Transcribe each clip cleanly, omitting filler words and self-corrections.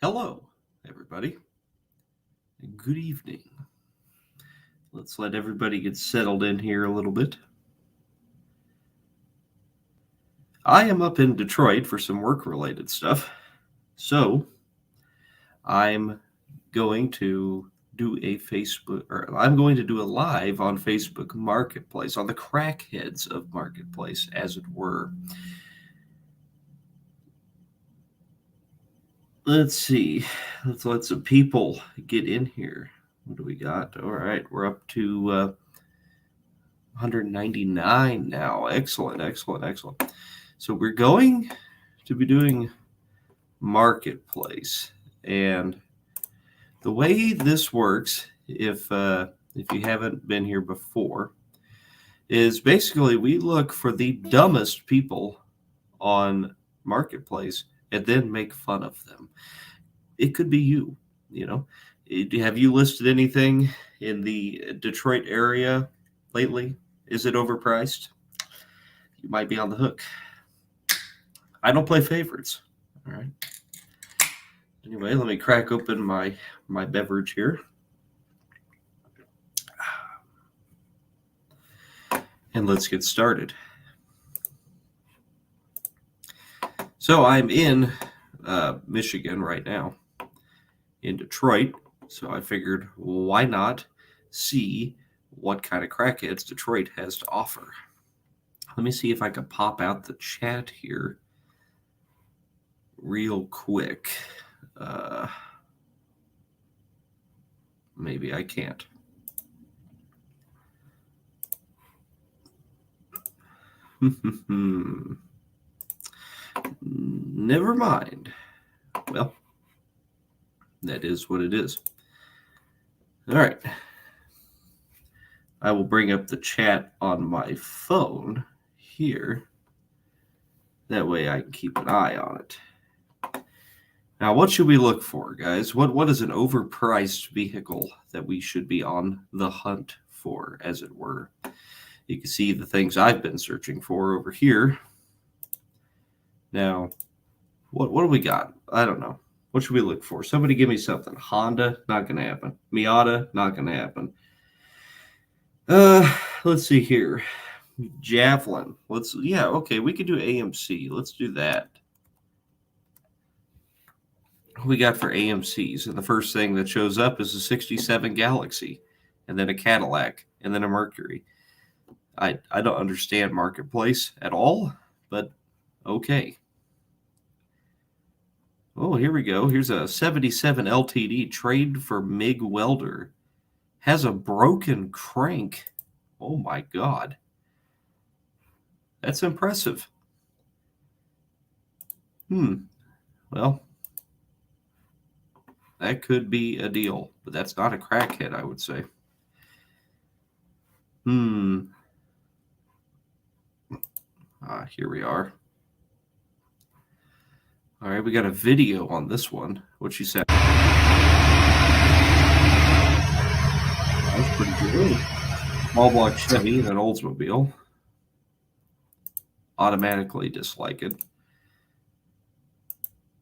Hello, everybody. Good evening. Let's let everybody get settled in here a little bit. I am up in Detroit for some work-related stuff, so I'm going to do a live on Facebook Marketplace, on the Crackheads of Marketplace, as it were. Let's see. Let's let some people get in here. What do we got? All right, we're up to 199 now. Excellent. So we're going to be doing Marketplace, and the way this works, if you haven't been here before, is basically we look for the dumbest people on Marketplace and then make fun of them. It could be you, Have you listed anything in the Detroit area lately? Is it overpriced? You might be on the hook. I don't play favorites. All right. Anyway, let me crack open my beverage here. And let's get started. So I'm in Michigan right now, in Detroit. So I figured, why not see what kind of crackheads Detroit has to offer? Let me see if I can pop out the chat here real quick. Maybe I can't. Never mind. Well, that is what it is. All right. I will bring up the chat on my phone here. That way I can keep an eye on it. Now, what should we look for, guys? What is an overpriced vehicle that we should be on the hunt for, as it were? You can see the things I've been searching for over here. Now, what do we got? I don't know. What should we look for? Somebody give me something. Honda, not going to happen. Miata, not going to happen. Let's see here. Javelin. Okay, we could do AMC. Let's do that. What we got for AMCs? And the first thing that shows up is a 67 Galaxy, and then a Cadillac, and then a Mercury. I don't understand Marketplace at all, but okay. Oh, here we go. Here's a 77 LTD trade for MIG welder. Has a broken crank. Oh my God. That's impressive. Well, that could be a deal, but that's not a crackhead, I would say. Here we are. All right, we got a video on this one. What she said. That was pretty good. Small block Chevy and an Oldsmobile. Automatically dislike it.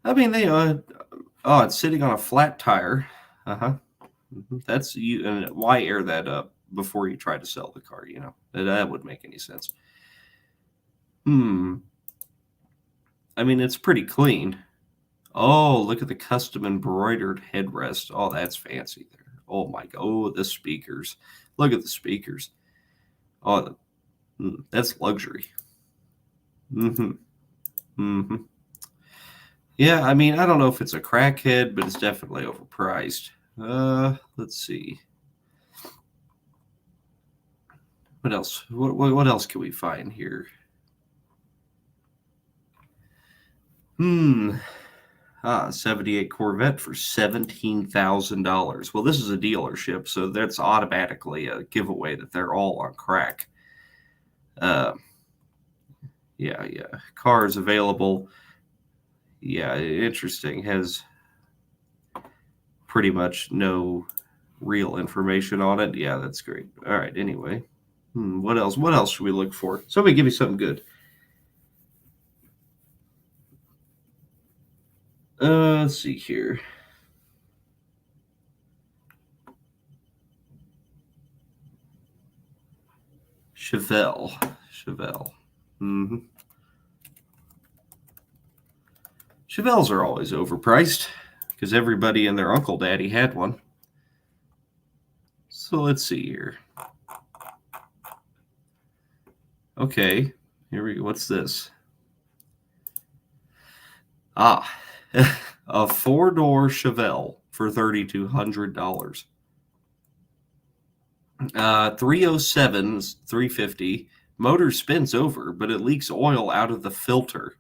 I mean, it's sitting on a flat tire. That's you. And why air that up before you try to sell the car? That wouldn't make any sense. I mean, it's pretty clean. Oh, look at the custom embroidered headrest. Oh, that's fancy there. Oh my God. Oh, the speakers. Look at the speakers. Oh, that's luxury. Yeah, I mean, I don't know if it's a crackhead, but it's definitely overpriced. Let's see. What else? What else can we find here? 78 Corvette for $17,000. Well, this is a dealership, so that's automatically a giveaway that they're all on crack. Yeah. Cars available. Yeah, interesting. Has pretty much no real information on it. Yeah, that's great. All right, anyway. What else? What else should we look for? Somebody give me something good. Let's see here. Chevelle. Mm-hmm. Chevelles are always overpriced because everybody and their uncle daddy had one. So let's see here. Okay, here we go. What's this? Ah, a four-door Chevelle for $3,200. 307s, 350. Motor spins over, but it leaks oil out of the filter.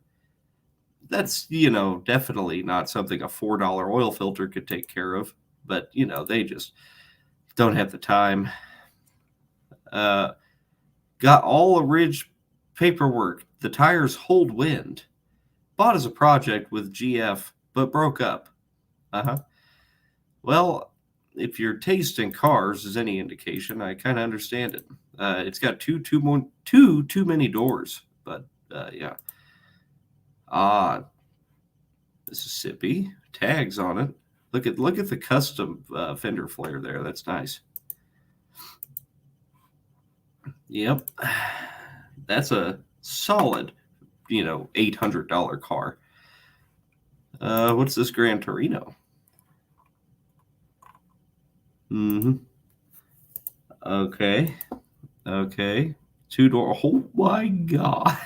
That's, definitely not something a $4 oil filter could take care of. But, they just don't have the time. Got all ridge paperwork. The tires hold wind. Bought as a project with GF, but broke up. Well, if your taste in cars is any indication, I kind of understand it. It's got too many doors, but yeah. Mississippi tags on it. Look at the custom fender flare there. That's nice. Yep, that's a solid, $800 car. What's this Gran Torino? Mm-hmm. Okay. Two-door. Oh my God.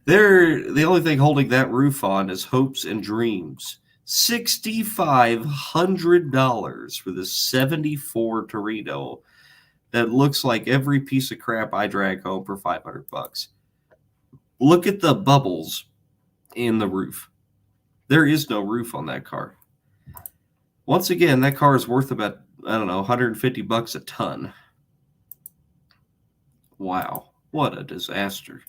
The only thing holding that roof on is hopes and dreams. $6,500 for the 74 Torino that looks like every piece of crap I drag home for $500. Look at the bubbles in the roof. There is no roof on that car. Once again, that car is worth about, $150 a ton. Wow, what a disaster.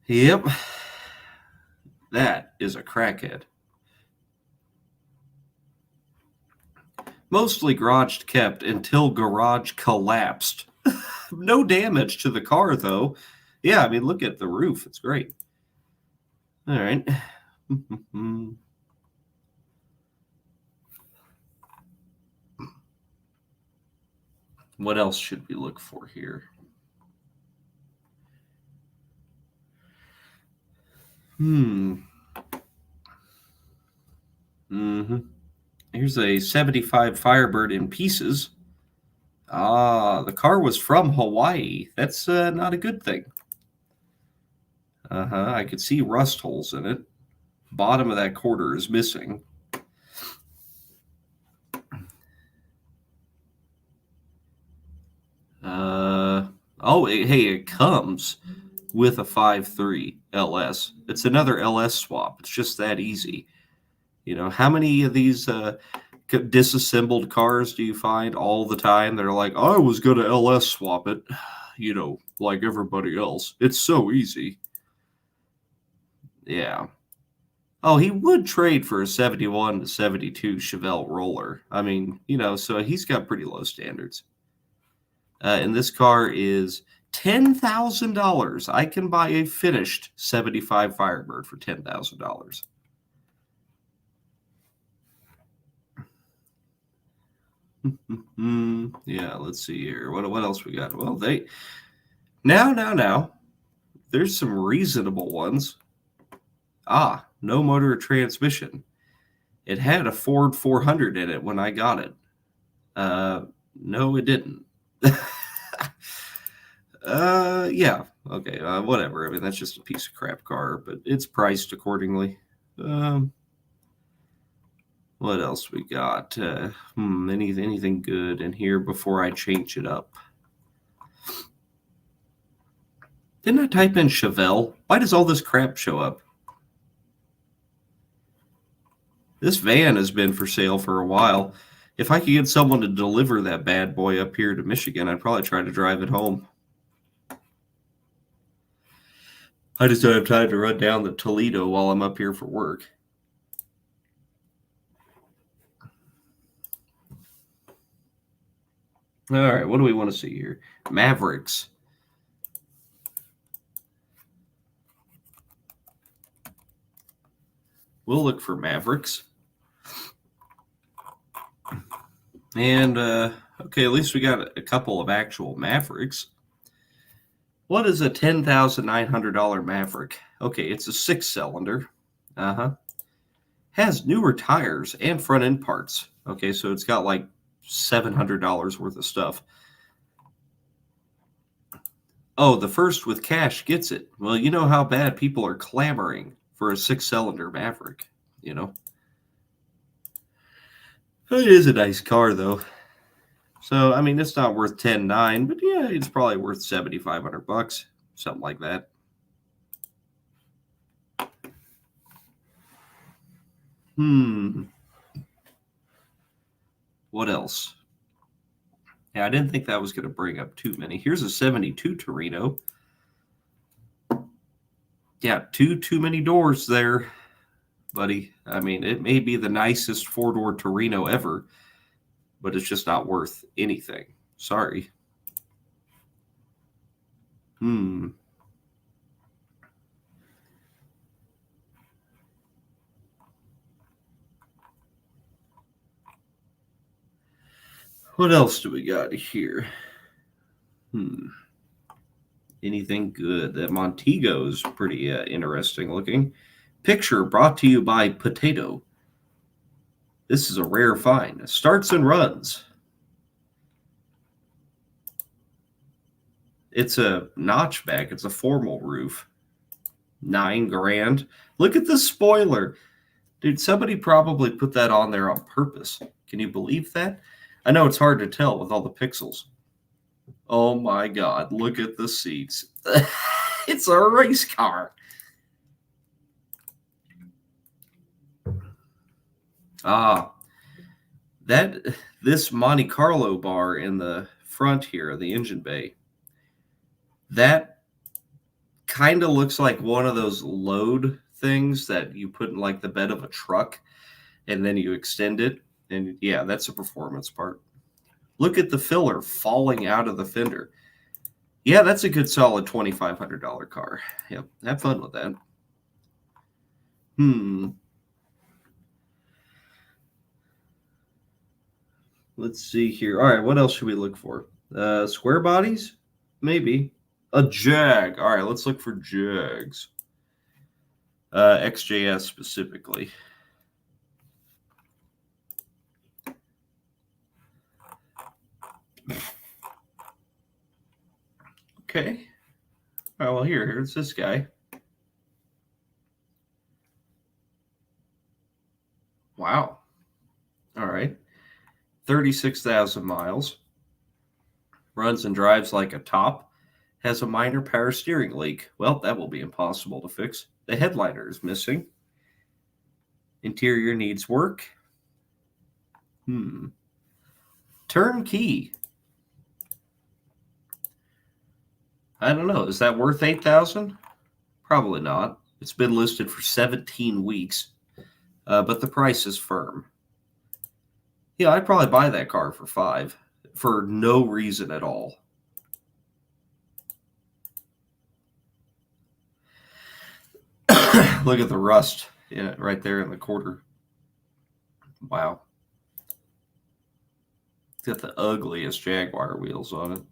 Yep, that is a crackhead. Mostly garage kept until garage collapsed. No damage to the car, though. Yeah, look at the roof. It's great. All right. What else should we look for here? Here's a 75 Firebird in pieces. The car was from Hawaii. That's not a good thing. I could see rust holes in it. Bottom of that quarter is missing. It comes with a 5.3 LS. It's another LS swap. It's just that easy. How many of these disassembled cars do you find all the time? They're like, I was going to LS swap it, like everybody else. It's so easy. Yeah. Oh, he would trade for a 71 to 72 Chevelle roller. So he's got pretty low standards. And this car is $10,000. I can buy a finished 75 Firebird for $10,000. Yeah, let's see here. What else we got? Well, now. There's some reasonable ones. No motor or transmission. It had a Ford 400 in it when I got it. No, it didn't. Yeah. Okay. Whatever. That's just a piece of crap car, but it's priced accordingly. What else we got? Anything good in here before I change it up? Didn't I type in Chevelle? Why does all this crap show up? This van has been for sale for a while. If I could get someone to deliver that bad boy up here to Michigan, I'd probably try to drive it home. I just don't have time to run down to Toledo while I'm up here for work. All right, what do we want to see here? Mavericks. We'll look for Mavericks. And, okay, at least we got a couple of actual Mavericks. What is a $10,900 Maverick? Okay, it's a 6-cylinder. Has newer tires and front end parts. Okay, so it's got like $700 worth of stuff. Oh, the first with cash gets it. Well, you know how bad people are clamoring for a 6-cylinder Maverick, you know. It is a nice car, though. So, I mean, it's not worth $10,900, but yeah, it's probably worth $7,500, something like that. What else? Yeah, I didn't think that was going to bring up too many. Here's a 72 Torino. Yeah, too many doors there, buddy. I mean, it may be the nicest 4-door Torino ever, but it's just not worth anything. Sorry. What else do we got here? Anything good? That Montego's pretty interesting looking. Picture brought to you by Potato. This is a rare find. Starts and runs. It's a notchback. It's a formal roof. $9,000. Look at the spoiler. Dude, somebody probably put that on there on purpose. Can you believe that? I know it's hard to tell with all the pixels. Oh my God, look at the seats. It's a race car. This Monte Carlo bar in the front here, the engine bay, that kind of looks like one of those load things that you put in like the bed of a truck and then you extend it. And yeah, that's a performance part. Look at the filler falling out of the fender. Yeah, that's a good solid $2,500 car. Yep, have fun with that. Let's see here. All right, what else should we look for? Square bodies? Maybe. A Jag. All right, let's look for Jags. XJS specifically. Okay. All right, well, here's this guy. Wow. All right. 36,000 miles. Runs and drives like a top. Has a minor power steering leak. Well, that will be impossible to fix. The headliner is missing. Interior needs work. Turnkey. I don't know. Is that worth $8,000? Probably not. It's been listed for 17 weeks, but the price is firm. Yeah, I'd probably buy that car for $5,000 for no reason at all. Look at the rust right there in the quarter. Wow. It's got the ugliest Jaguar wheels on it.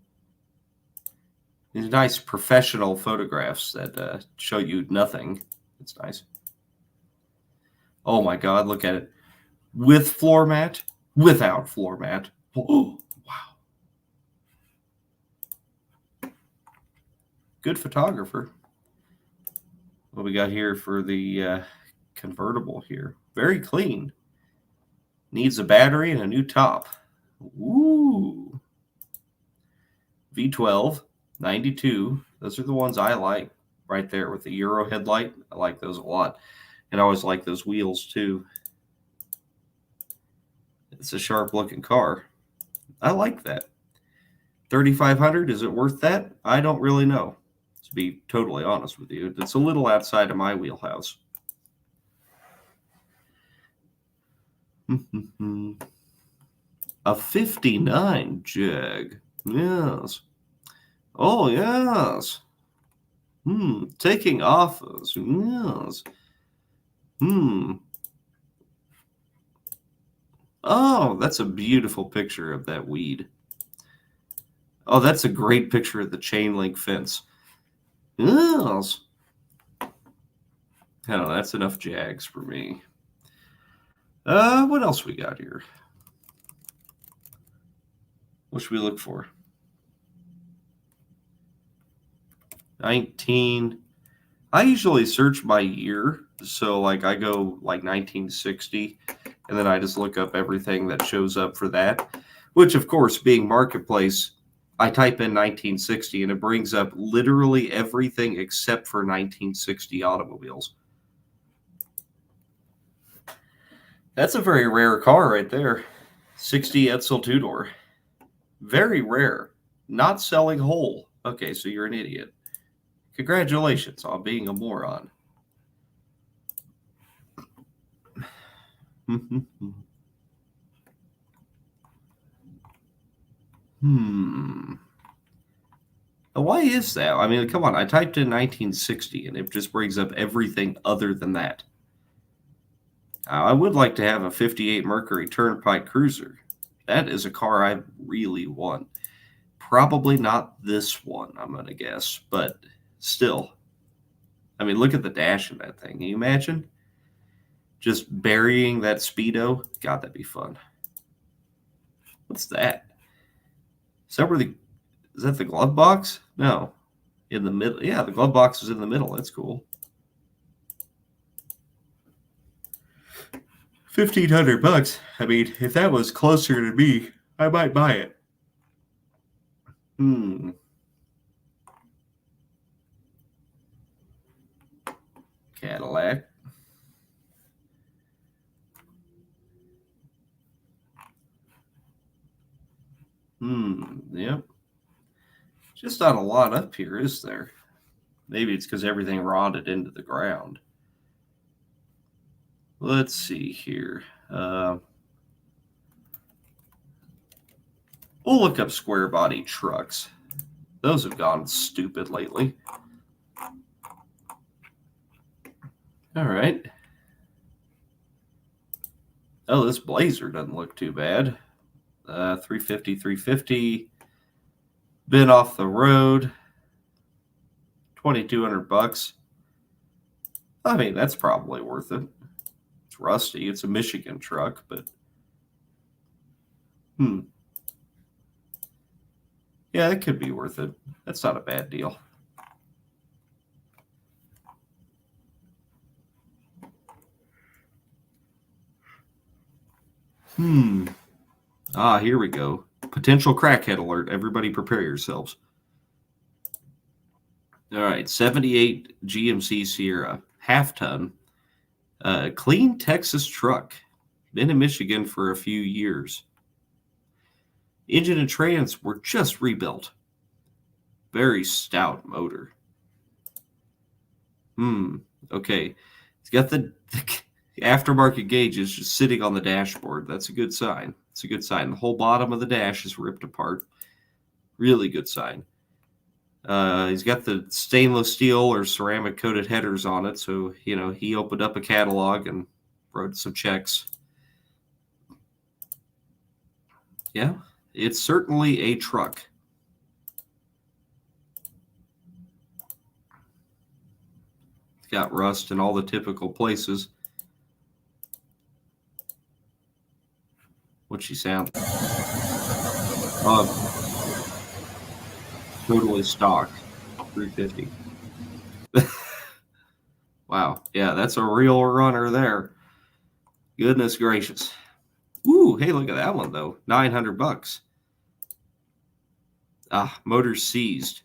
These nice professional photographs that show you nothing. It's nice. Oh my God, look at it. With floor mat, without floor mat. Oh, wow. Good photographer. What we got here for the convertible here? Very clean. Needs a battery and a new top. Ooh. V12, 92. Those are the ones I like right there with the Euro headlight. I like those a lot. And I always like those wheels too. It's a sharp looking car. I like that. $3,500, is it worth that? I don't really know, to be totally honest with you. It's a little outside of my wheelhouse. A 59 Jag. Yes. Oh, yes. Taking offers. Yes. Oh, that's a beautiful picture of that weed. Oh, that's a great picture of the chain link fence. Yes. I don't know, that's enough Jags for me. What else we got here? What should we look for? 19. I usually search by year. So, like, I go like 1960, and then I just look up everything that shows up for that. Which, of course, being Marketplace, I type in 1960, and it brings up literally everything except for 1960 automobiles. That's a very rare car right there. 60 Edsel two-door. Very rare. Not selling whole. Okay, so you're an idiot. Congratulations on being a moron. Why is that? I mean, come on. I typed in 1960 and it just brings up everything other than that. I would like to have a 58 Mercury Turnpike Cruiser. That is a car I really want. Probably not this one, I'm going to guess, but still. I mean, look at the dash in that thing. Can you imagine? Just burying that Speedo? God, that'd be fun. What's that? Is that the glove box? No. In the middle. Yeah, the glove box is in the middle. That's cool. 1,500 bucks. I mean, if that was closer to me, I might buy it. Cadillac. Yep. Just not a lot up here, is there? Maybe it's because everything rotted into the ground. Let's see here. We'll look up square body trucks. Those have gone stupid lately. All right. Oh, this Blazer doesn't look too bad. 350. Been off the road. 2,200 bucks. I mean, that's probably worth it. It's rusty. It's a Michigan truck, but yeah, it could be worth it. That's not a bad deal. Here we go. Potential crackhead alert. Everybody prepare yourselves. All right, 78 GMC Sierra, half ton. Clean Texas truck. Been in Michigan for a few years. Engine and trans were just rebuilt. Very stout motor. Okay. It's got the aftermarket gauges just sitting on the dashboard. That's a good sign. It's a good sign. The whole bottom of the dash is ripped apart. Really good sign. He's got the stainless steel or ceramic coated headers on it. So, he opened up a catalog and wrote some checks. Yeah, it's certainly a truck. It's got rust in all the typical places. What's she sound? Totally stock. 350. Wow. Yeah, that's a real runner there. Goodness gracious. Ooh, hey, look at that one, though. 900 bucks. Motor seized.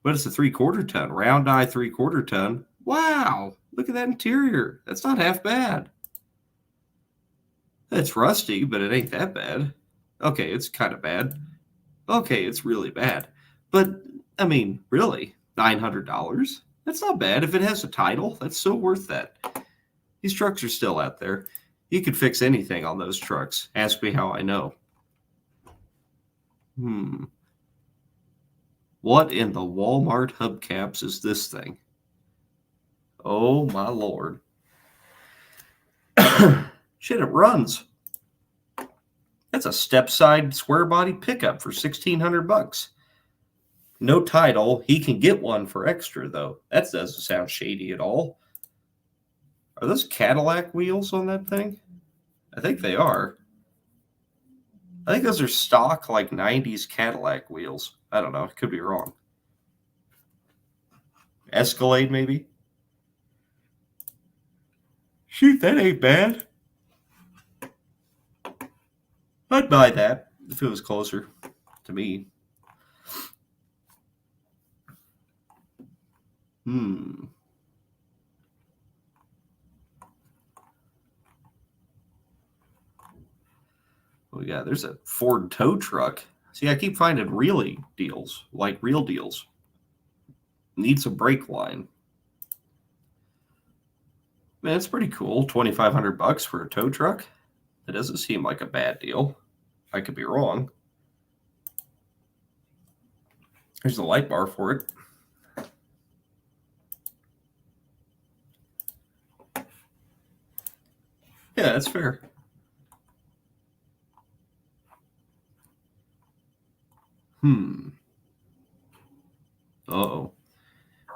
But it's a 3/4 ton. Round eye 3/4 ton. Wow. Look at that interior. That's not half bad. It's rusty, but it ain't that bad. Okay, it's kind of bad. Okay, it's really bad. But, I mean, really, $900? That's not bad. If it has a title, that's so worth that. These trucks are still out there. You could fix anything on those trucks. Ask me how I know. What in the Walmart hubcaps is this thing? Oh, my Lord. Shit, it runs. That's a step-side square body pickup for $1,600. No title. He can get one for extra, though. That doesn't sound shady at all. Are those Cadillac wheels on that thing? I think they are. I think those are stock, like, 90s Cadillac wheels. I don't know. I could be wrong. Escalade, maybe? Shoot, that ain't bad. I'd buy that if it was closer to me. Oh, yeah, there's a Ford tow truck. See, I keep finding really deals, like real deals. Needs a brake line. Man, it's pretty cool. $2,500 for a tow truck. That doesn't seem like a bad deal. I could be wrong. There's the light bar for it. Yeah, that's fair. Uh-oh.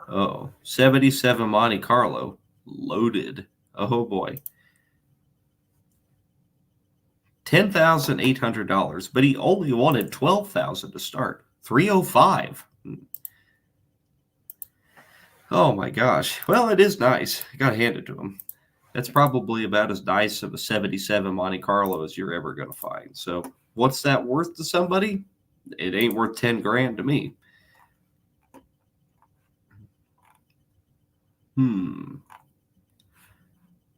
Uh-oh. 77 Monte Carlo. Loaded. Oh, boy. $10,800, but he only wanted $12,000 to start. $305. Oh, my gosh. Well, it is nice. I got to hand it to him. That's probably about as nice of a 77 Monte Carlo as you're ever going to find. So what's that worth to somebody? It ain't worth 10 grand to me.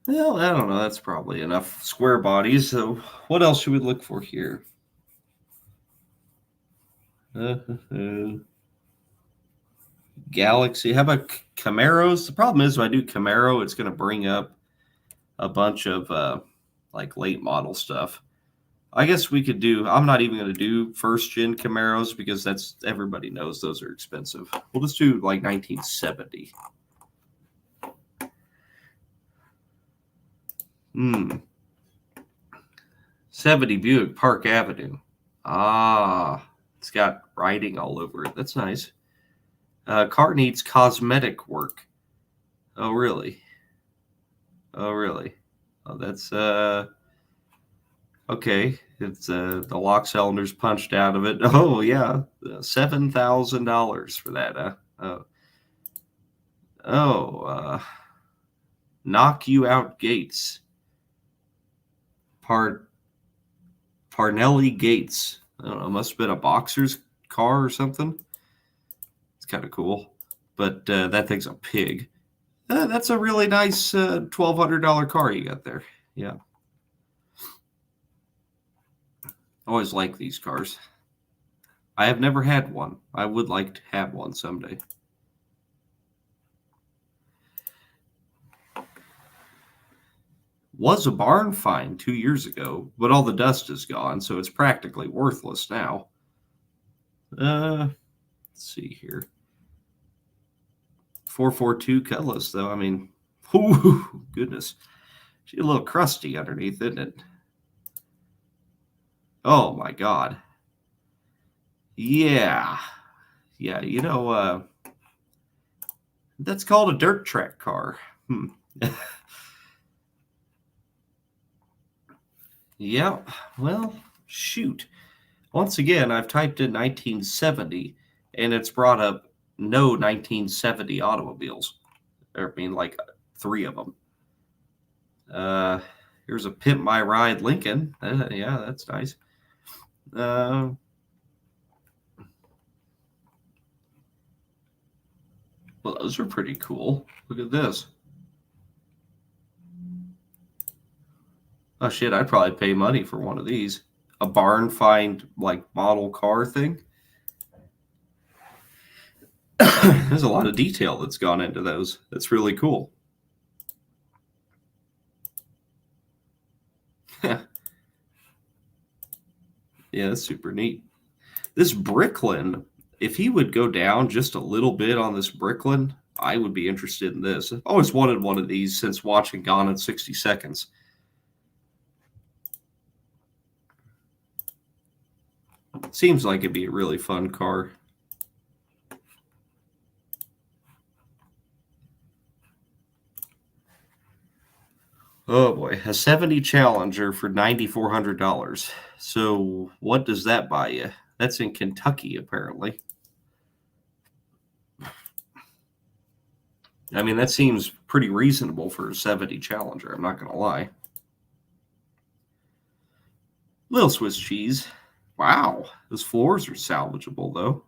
Well, I don't know. That's probably enough square bodies. So what else should we look for here? Galaxy. How about Camaros? The problem is when I do Camaro, it's going to bring up a bunch of like late model stuff. I guess we could do, I'm not even going to do first gen Camaros because that's, everybody knows those are expensive. We'll just do like 1970. 70 Buick Park Avenue. Ah, it's got writing all over it. That's nice. Car needs cosmetic work. Oh, really? Oh, really? Oh, that's, okay. It's, the lock cylinder's punched out of it. Oh, yeah. $7,000 for that. Knock you out gates. Parnelli Gates. I don't know. Must have been a boxer's car or something. It's kind of cool. But that thing's a pig. That's a really nice $1,200 car you got there. Yeah. Always like these cars. I have never had one. I would like to have one someday. Was a barn find 2 years ago, but all the dust is gone, so it's practically worthless now. Let's see here. 442 Cutlass, though. I mean, whoo, goodness. She's a little crusty underneath, isn't it? Oh, my God. Yeah. Yeah, you know, that's called a dirt track car. Yeah, well, shoot. Once again, I've typed in 1970, and it's brought up no 1970 automobiles. I mean, like 3 of them. Here's a Pimp My Ride Lincoln. Yeah, that's nice. Well, those are pretty cool. Look at this. Oh, shit, I'd probably pay money for one of these. A barn find, like, model car thing. There's a lot of detail that's gone into those. That's really cool. Yeah, that's super neat. This Bricklin, if he would go down just a little bit on this Bricklin, I would be interested in this. I've always wanted one of these since watching Gone in 60 Seconds. Seems like it'd be a really fun car. Oh boy, a 70 Challenger for $9,400. So what does that buy you? That's in Kentucky, apparently. I mean, that seems pretty reasonable for a 70 Challenger, I'm not going to lie. Little Swiss cheese. Wow, those floors are salvageable, though.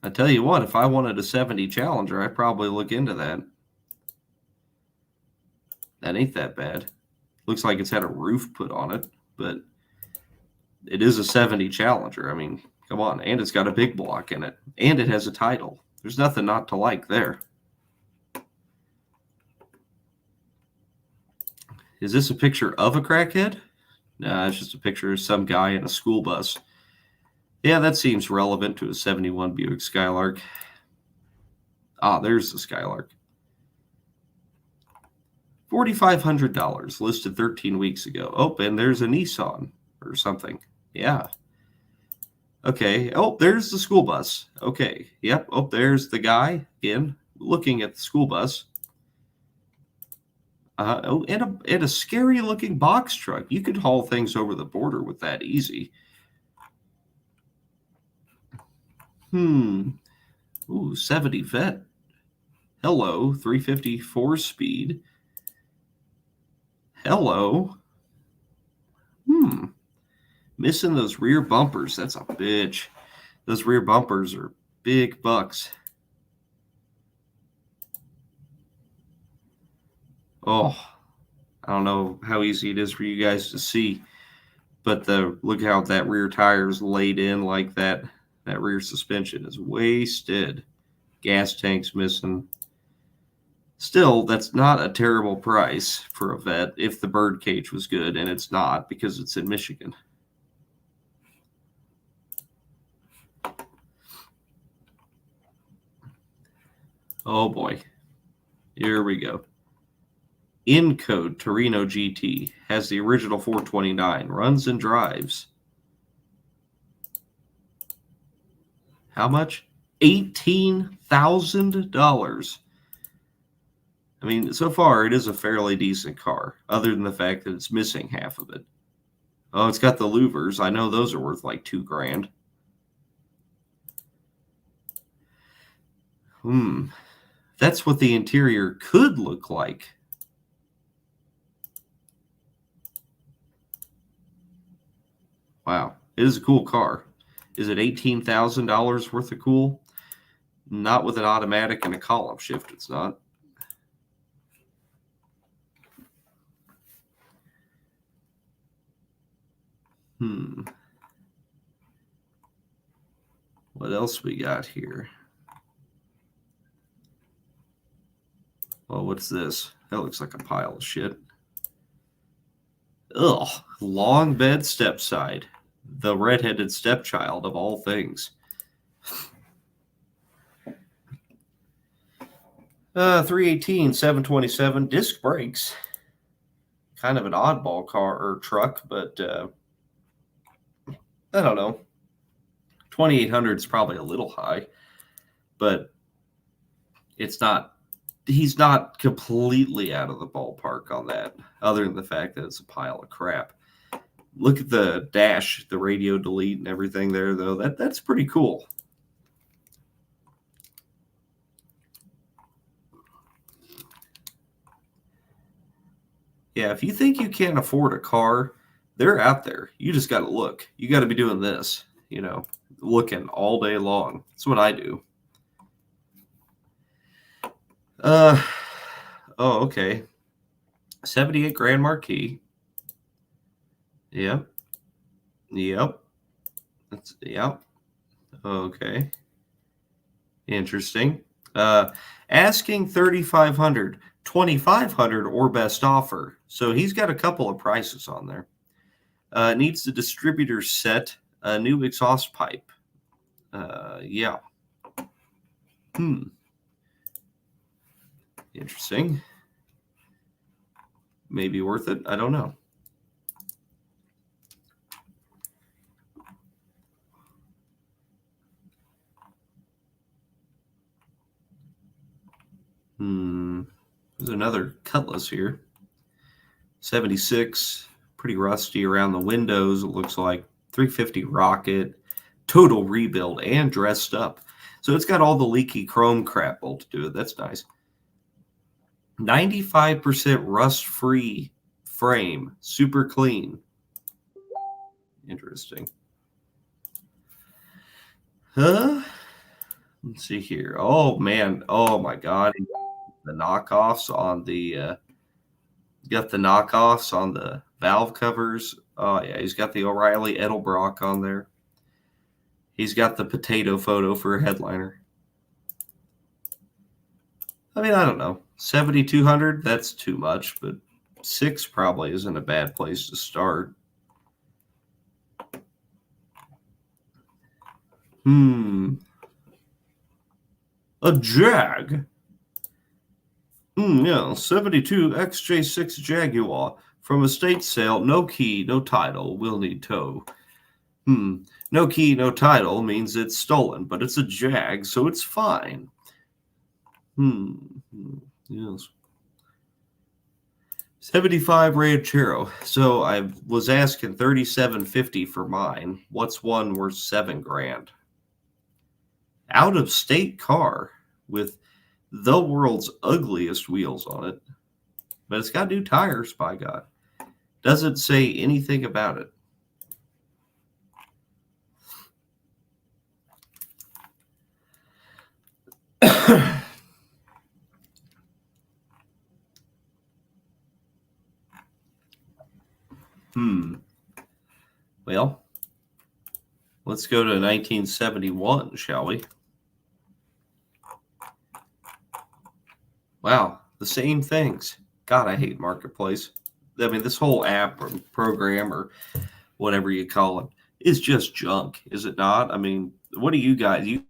I tell you what, if I wanted a 70 Challenger, I'd probably look into that. That ain't that bad. Looks like it's had a roof put on it, but it is a 70 Challenger. I mean, come on. And it's got a big block in it. And it has a title. There's nothing not to like there. Is this a picture of a crackhead? Nah, it's just a picture of some guy in a school bus. Yeah, that seems relevant to a 71 Buick Skylark. Ah, there's the Skylark. $4,500, listed 13 weeks ago. Oh, and there's a Nissan or something. Yeah. Okay. Oh, there's the school bus. Okay. Yep. Oh, there's the guy again looking at the school bus. Oh, and a scary looking box truck. You could haul things over the border with that easy. Ooh, 70 Vet. Hello, 354 speed. Hello. Missing those rear bumpers. That's a bitch. Those rear bumpers are big bucks. Oh, I don't know how easy it is for you guys to see, but look how that rear tire is laid in like that. That rear suspension is wasted. Gas tank's missing. Still, that's not a terrible price for a Vet if the bird cage was good, and it's not because it's in Michigan. Oh boy. Here we go. In code Torino GT has the original 429, runs and drives. How much? $18,000. I mean, so far it is a fairly decent car, other than the fact that it's missing half of it. Oh, it's got the louvers. I know those are worth like $2,000. That's what the interior could look like. Wow, it is a cool car. Is it $18,000 worth of cool? Not with an automatic and a column shift, it's not. What else we got here? Oh, what's this? That looks like a pile of shit. Ugh, long bed stepside. The redheaded stepchild of all things. 318, 727, disc brakes. Kind of an oddball car or truck, but I don't know. 2,800 is probably a little high, but it's not. He's not completely out of the ballpark on that, other than the fact that it's a pile of crap. Look at the dash, the radio delete and everything there, though. That's pretty cool. Yeah, if you think you can't afford a car, they're out there. You just got to look. You got to be doing this, looking all day long. That's what I do. Oh, okay. 78 Grand Marquis. Yep. Yep. Okay. Interesting. Asking 3,500, 2,500 or best offer. So he's got a couple of prices on there. Needs the distributor set, a new exhaust pipe. Yeah. Interesting. Maybe worth it. I don't know. There's another Cutlass here. 76, pretty rusty around the windows. It looks like 350 Rocket, total rebuild and dressed up. So it's got all the leaky chrome crap bolted to it. That's nice. 95% rust-free frame, super clean. Interesting. Let's see here. Oh man, oh my God, the knockoffs on the got the knockoffs on the valve covers. Oh yeah, he's got the O'Reilly Edelbrock on there. He's got the potato photo for a headliner. I mean, I don't know. 7,200, that's too much, but 6 probably isn't a bad place to start. A Jag. Yeah, 72 XJ6 Jaguar. From estate sale, no key, no title, will need tow. No key, no title means it's stolen, but it's a Jag, so it's fine. Yes. 75 Ranchero. So I was asking $3,750 for mine. What's one worth $7,000? Out of state car with the world's ugliest wheels on it, but it's got new tires, by God. Doesn't say anything about it. Well, let's go to 1971, shall we? Wow, the same things. God, I hate Marketplace. I mean, this whole app or program or whatever you call it is just junk, is it not? I mean, what do you guys, you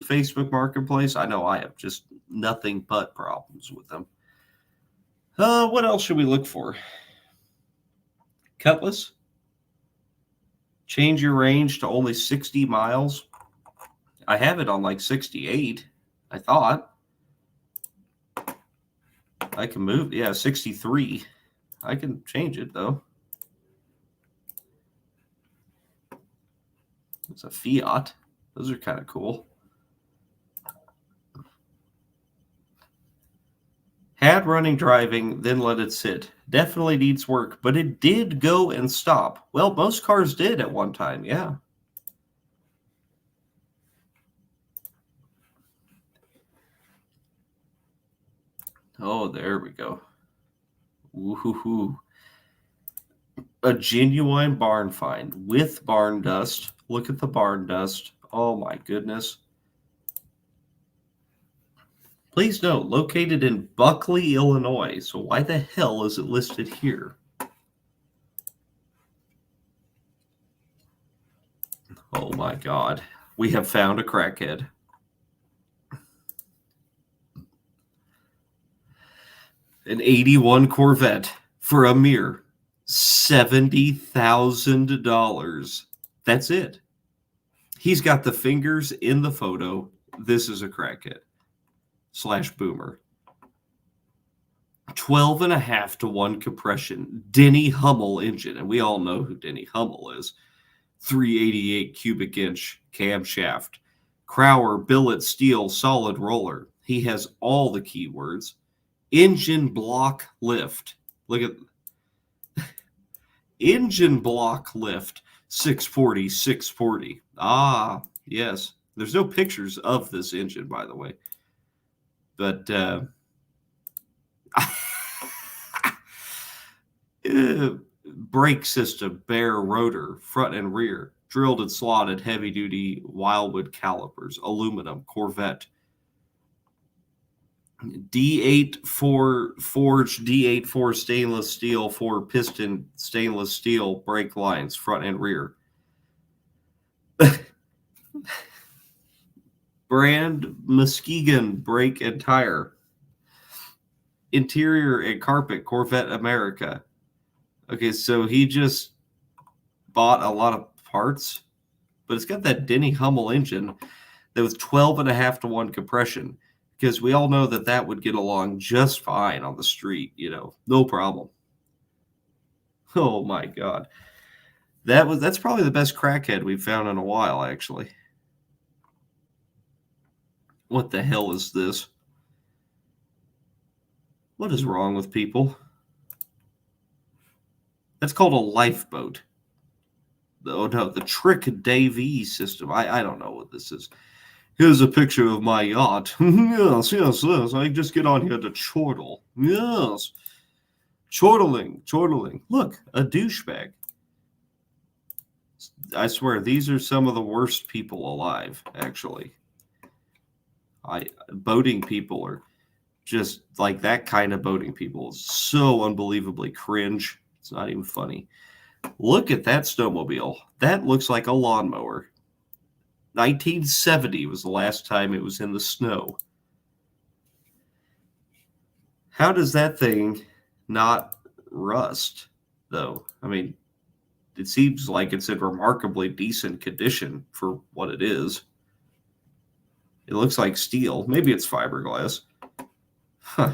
Facebook Marketplace? I know I have just nothing but problems with them. What else should we look for? Cutlass? Change your range to only 60 miles. I have it on like 68, I thought. I can move, yeah, 63. I can change it though. It's a Fiat. Those are kind of cool. Had running driving, then let it sit. Definitely needs work, but it did go and stop. Well, most cars did at one time, yeah. Oh, there we go. Woohoo. A genuine barn find with barn dust. Look at the barn dust. Oh my goodness. Please note, located in Buckley, Illinois. So why the hell is it listed here? Oh my God. We have found a crackhead. An 81 Corvette for a mere $70,000. That's it. He's got the fingers in the photo. This is a crackhead / boomer. 12.5 to 1 compression. Denny Hummel engine. And we all know who Denny Hummel is. 388 cubic inch camshaft. Crower billet steel solid roller. He has all the keywords. Engine block lift. Look at engine block lift. 640, 640. Ah, yes. There's no pictures of this engine, by the way. But brake system, bare rotor, front and rear, drilled and slotted heavy-duty Wildwood calipers, aluminum, Corvette. D8-4 forged D8-4 stainless steel 4-piston stainless steel brake lines, front and rear. Brand Muskegon brake and tire. Interior and carpet, Corvette America. Okay, so he just bought a lot of parts, but it's got that Denny Hummel engine that was 12.5 to 1 compression. because we all know that that would get along just fine on the street, no problem. Oh my God. That's probably the best crackhead we've found in a while, actually. What the hell is this? What is wrong with people? That's called a lifeboat. Oh no, the Trick Davy system. I don't know what this is. Here's a picture of my yacht. Yes. I just get on here to chortle. Yes. Chortling. Look, a douchebag. I swear, these are some of the worst people alive, actually. Boating people are just like that kind of boating people is so unbelievably cringe. It's not even funny. Look at that snowmobile. That looks like a lawnmower. 1970 was the last time it was in the snow. How does that thing not rust, though? I mean, it seems like it's in remarkably decent condition for what it is. It looks like steel. Maybe it's fiberglass. Huh.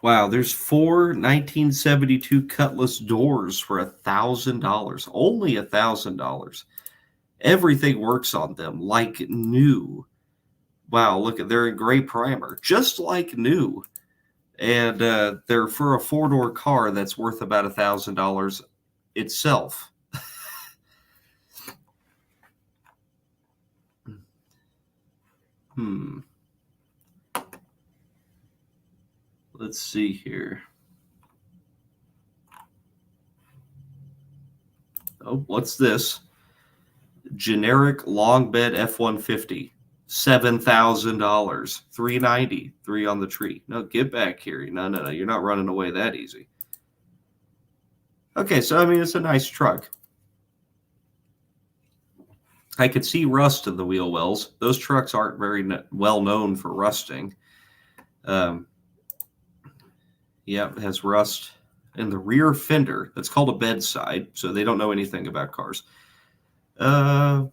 Wow, there's 4 1972 Cutlass doors for $1,000. Only $1,000. Everything works on them like new. Wow, look at they're in gray primer, just like new. And they're for a 4-door car that's worth about $1,000 itself. Let's see here. Oh, what's this? Generic long bed F-150. $7,000. $390. 3 on the tree. No, get back here. No. You're not running away that easy. Okay, so I mean, it's a nice truck. I could see rust in the wheel wells. Those trucks aren't very well known for rusting. Yeah, it has rust in the rear fender. That's called a bedside, so they don't know anything about cars. Has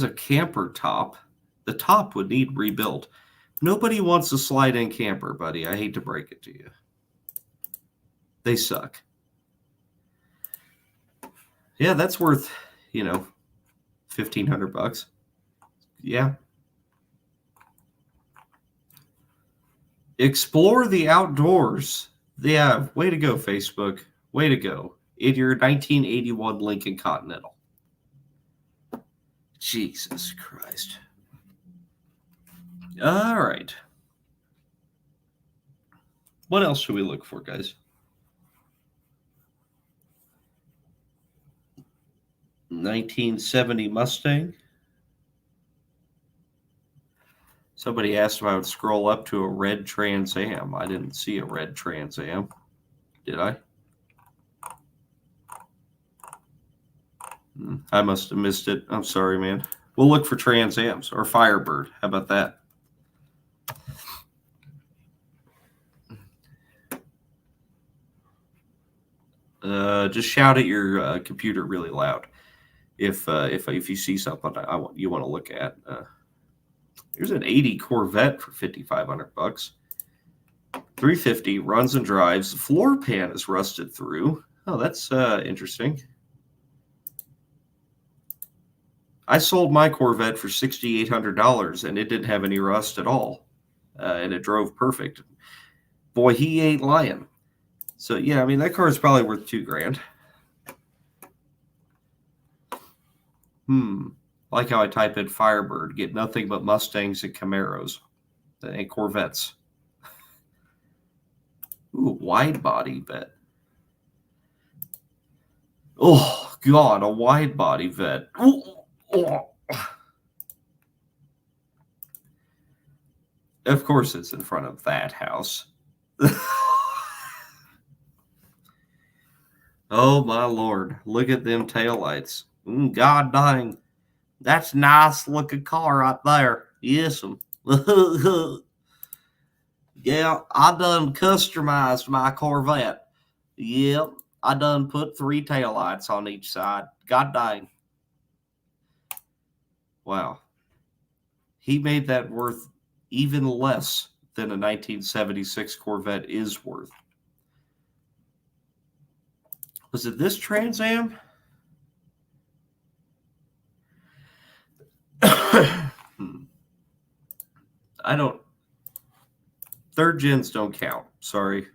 a camper top. The top would need rebuilt. Nobody wants a slide-in camper, buddy. I hate to break it to you. They suck. Yeah, that's worth, $1,500. Yeah. Explore the outdoors. Yeah, way to go, Facebook. Way to go. In your 1981 Lincoln Continental. Jesus Christ. All right. What else should we look for, guys? 1970 Mustang. Somebody asked if I would scroll up to a red Trans Am. I didn't see a red Trans Am. Did I? I must have missed it. I'm sorry, man. We'll look for Trans Ams or Firebird. How about that? Just shout at your computer really loud if you see something you want to look at. Here's an 80 Corvette for $5,500. 350 runs and drives. The floor pan is rusted through. Oh, that's interesting. I sold my Corvette for $6,800 and it didn't have any rust at all, and it drove perfect. Boy, he ain't lying. So yeah, I mean that car is probably worth $2,000. Like how I type in Firebird, get nothing but Mustangs and Camaros and Corvettes. Ooh, wide body vet. Oh God, a wide body vet. Ooh, oh. Of course, it's in front of that house. Oh my Lord! Look at them taillights. God dang. That's a nice looking car right there. Yes. Yeah, I done customized my Corvette. Yep, I done put 3 taillights on each side. God dying. Wow. He made that worth even less than a 1976 Corvette is worth. Was it this Trans Am? I don't. Third gens don't count. Sorry.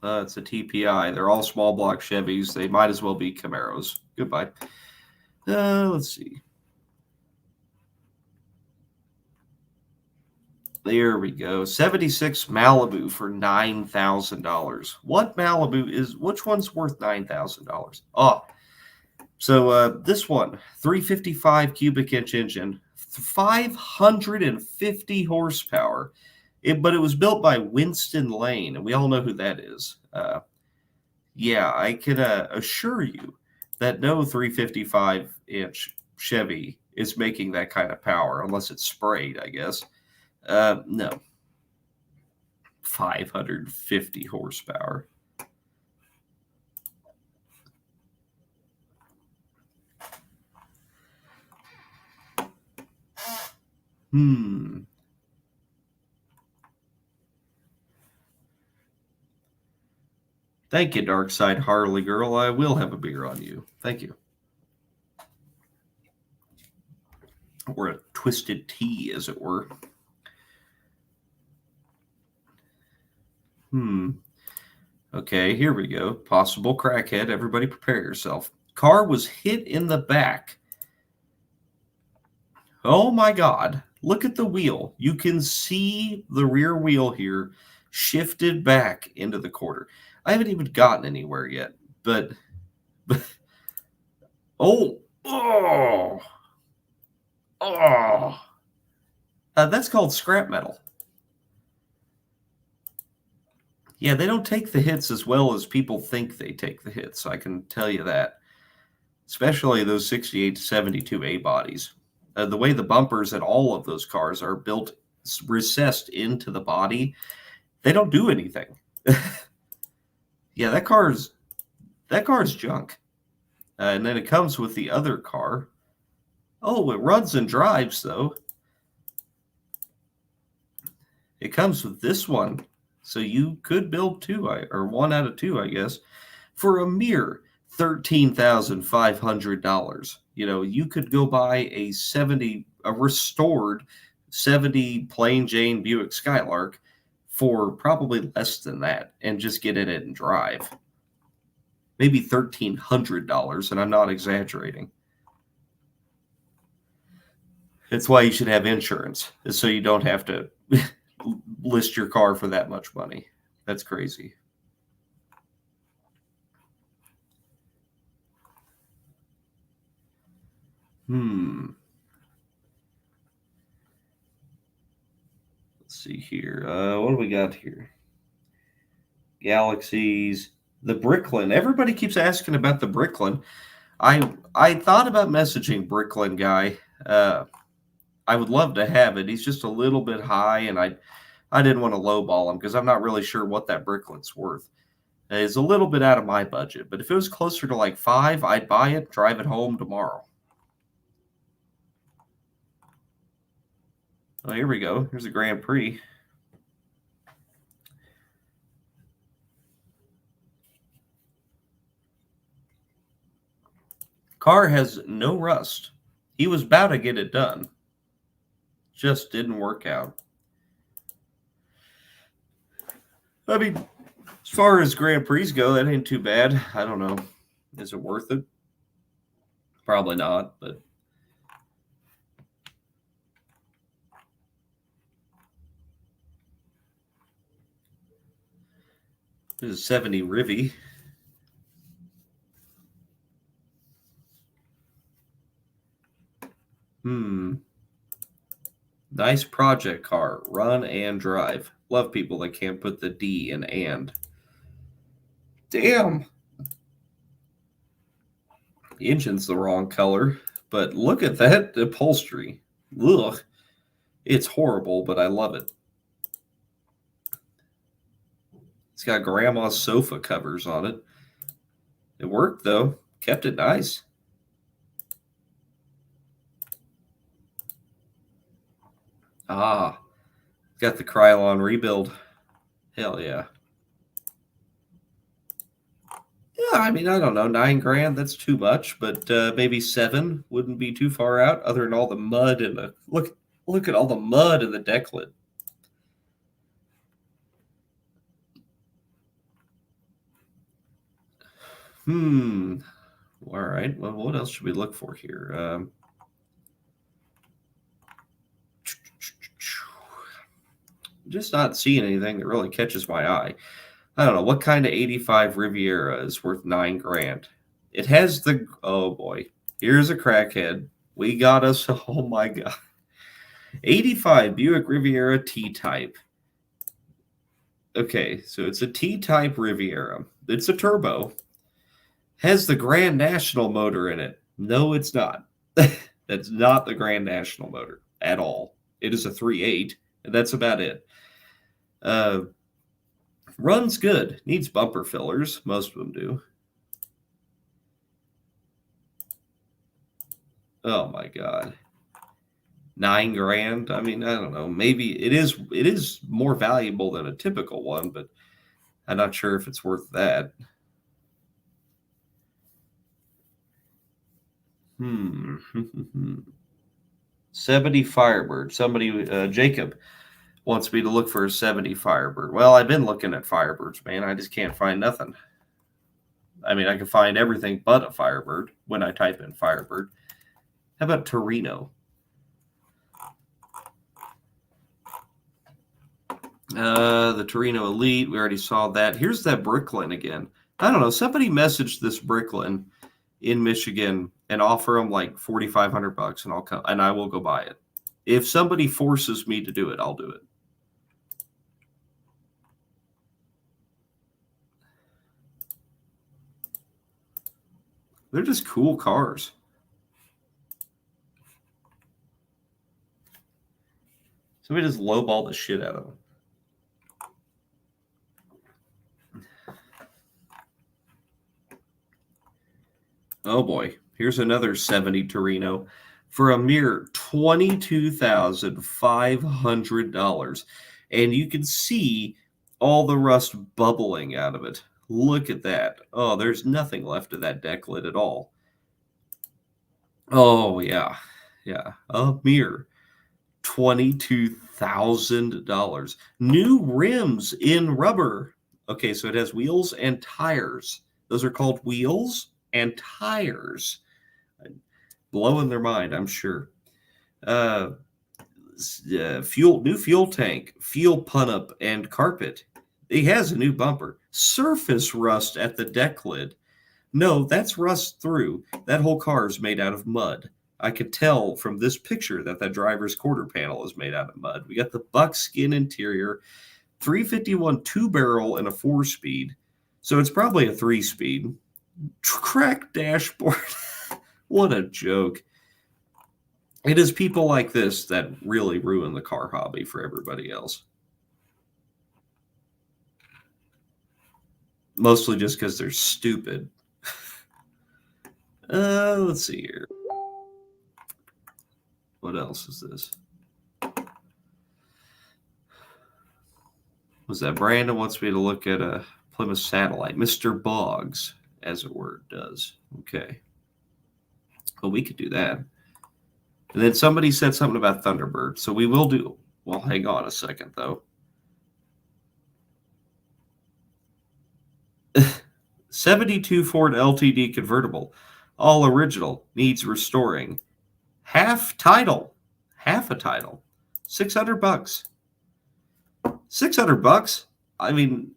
It's a TPI. They're all small block Chevys. They might as well be Camaros. Goodbye. Let's see. There we go. 76 Malibu for $9,000. What Malibu is, which one's worth $9,000? Oh, so this one, 355 cubic inch engine, 550 horsepower. But it was built by Winston Lane, and we all know who that is. Yeah, I can assure you that no 355-inch Chevy is making that kind of power, unless it's sprayed, I guess. No. 550 horsepower. Thank you, Dark Side Harley Girl. I will have a beer on you. Thank you. Or a twisted tea, as it were. Okay, here we go. Possible crackhead. Everybody prepare yourself. Car was hit in the back. Oh my God. Look at the wheel. You can see the rear wheel here shifted back into the quarter. I haven't even gotten anywhere yet, but that's called scrap metal. Yeah, they don't take the hits as well as people think they take the hits. I can tell you that, especially those 68 to 72 A bodies. The way the bumpers at all of those cars are built, recessed into the body, they don't do anything. Yeah, that car's junk. And then it comes with the other car. Oh, it runs and drives, though. It comes with this one. So you could build two, or one out of two, I guess, for a mere $13,500. You know, you could go buy a restored 70 plain Jane Buick Skylark for probably less than that and just get in it and drive. Maybe $1,300, and I'm not exaggerating. That's why you should have insurance, so you don't have to list your car for that much money. That's crazy. Let's see here. What do we got here? Galaxies. The Bricklin. Everybody keeps asking about the Bricklin. I thought about messaging Bricklin guy. I would love to have it. He's just a little bit high, and I didn't want to lowball him because I'm not really sure what that Bricklin's worth. It's a little bit out of my budget, but if it was closer to like $5,000, I'd buy it, drive it home tomorrow. Oh, here we go. Here's a Grand Prix. Car has no rust. He was about to get it done. Just didn't work out. I mean, as far as Grand Prix go, that ain't too bad. I don't know. Is it worth it? Probably not, but this is 70 Rivy. Nice project car. Run and drive. Love people that can't put the D in and. Damn. The engine's the wrong color, but look at that upholstery. Ugh. It's horrible, but I love it. It's got grandma's sofa covers on it. It worked, though. Kept it nice. Ah, got the Krylon rebuild. Hell yeah. Yeah, I mean, I don't know, $9,000, that's too much, but maybe 7 wouldn't be too far out, other than all the mud and the look at all the mud in the deck lid. All right. Well, what else should we look for here? Just not seeing anything that really catches my eye. I don't know what kind of 85 Riviera is worth $9,000. It has the oh boy. Here's a crackhead. We got us. Oh my god. 85 Buick Riviera T-Type. Okay, so it's a T-Type Riviera. It's a turbo. Has the Grand National motor in it. No, it's not. That's not the Grand National motor at all. It is a 3.8, and that's about it. Runs good. Needs bumper fillers. Most of them do. Oh my god. $9,000. I mean, I don't know. Maybe it is more valuable than a typical one, but I'm not sure if it's worth that. 70 Firebird. Somebody, Jacob, wants me to look for a 70 Firebird. Well, I've been looking at Firebirds, man. I just can't find nothing. I mean, I can find everything but a Firebird when I type in Firebird. How about Torino? The Torino Elite. We already saw that. Here's that Bricklin again. I don't know. Somebody messaged this Bricklin in Michigan and offer them like $4,500, and I'll come and I will go buy it. If somebody forces me to do it, I'll do it. They're just cool cars. Somebody just lowball the shit out of them. Oh boy, here's another 70 Torino for a mere $22,500. And you can see all the rust bubbling out of it. Look at that. Oh, there's nothing left of that deck lid at all. Oh, yeah. Yeah. A mere $22,000. New rims in rubber. Okay, so it has wheels and tires. Those are called wheels and tires. Blowing their mind, I'm sure. New fuel tank, fuel pun-up, and carpet. He has a new bumper. Surface rust at the deck lid. No, that's rust through. That whole car is made out of mud. I could tell from this picture that the driver's quarter panel is made out of mud. We got the buckskin interior, 351 two-barrel and a 4-speed. So it's probably a 3-speed. Cracked dashboard. What a joke. It is people like this that really ruin the car hobby for everybody else. Mostly just because they're stupid. Let's see here. What else is this? Was that Brandon wants me to look at a Plymouth Satellite? Mr. Boggs, as a word does. Okay. Well, we could do that. And then somebody said something about Thunderbird. So we will do. Well, hang on a second, though. 72 Ford LTD convertible. All original. Needs restoring. Half a title. $600. $600? I mean,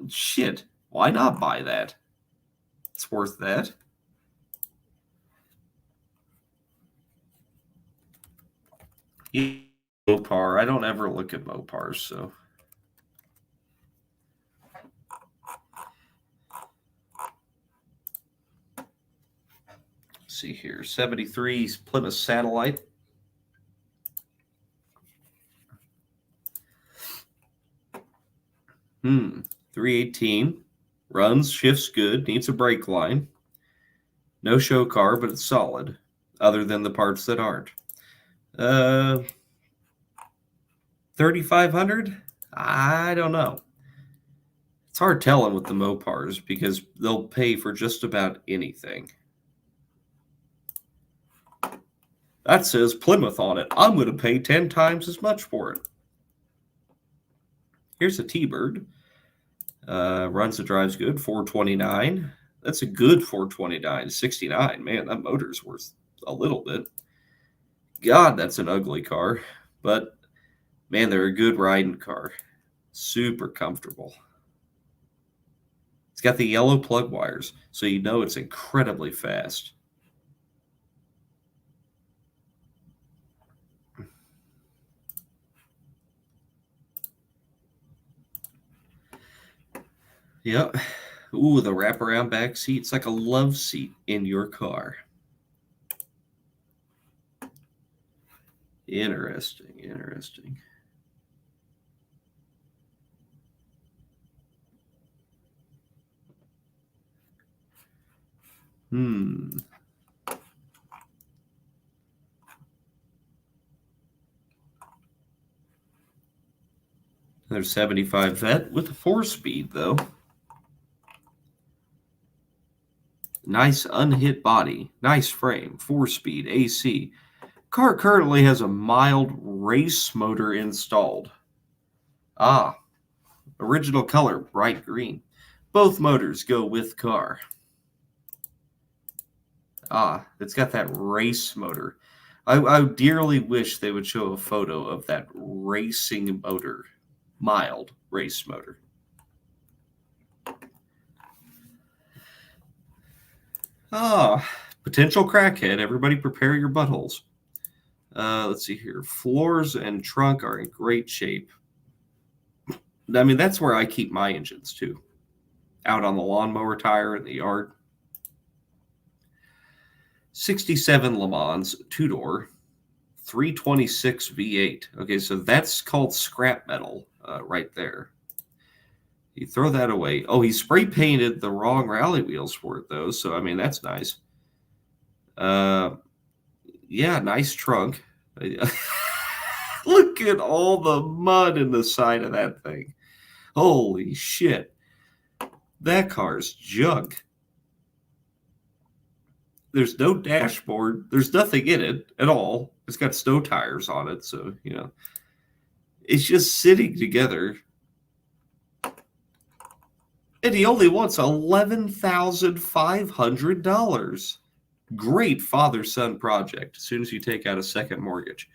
shit. Why not buy that? It's worth that. Mopar. I don't ever look at Mopars, so. Let's see here. 73 Plymouth Satellite. Hmm. 318. Runs, shifts good, needs a brake line. No show car, but it's solid, other than the parts that aren't. 3,500? I don't know. It's hard telling with the Mopars because they'll pay for just about anything. That says Plymouth on it. I'm going to pay 10 times as much for it. Here's a T-Bird. Runs and drives good, 429. That's a good 429. 69. Man, that motor's worth a little bit. God, that's an ugly car. But, man, they're a good riding car. Super comfortable. It's got the yellow plug wires, so you know it's incredibly fast. Yep. Ooh, the wraparound back seat. It's like a love seat in your car. Interesting, interesting. There's 75 Vet with a 4-speed, though. Nice unhit body. Nice frame. 4-speed AC. Car currently has a mild race motor installed. Ah, original color, bright green. Both motors go with car. Ah, it's got that race motor. I dearly wish they would show a photo of that racing motor. Mild race motor. Ah, potential crackhead. Everybody prepare your buttholes. Let's see here. Floors and trunk are in great shape. I mean, that's where I keep my engines, too. Out on the lawnmower tire in the yard. 67 Le Mans, 2-door, 326 V8. Okay, so that's called scrap metal right there. You throw that away. Oh, he spray painted the wrong rally wheels for it, though. So, I mean, that's nice. Yeah, nice trunk. Look at all the mud in the side of that thing. Holy shit. That car's junk. There's no dashboard. There's nothing in it at all. It's got snow tires on it, so, you know. It's just sitting together. And he only wants $11,500. Great father-son project as soon as you take out a second mortgage.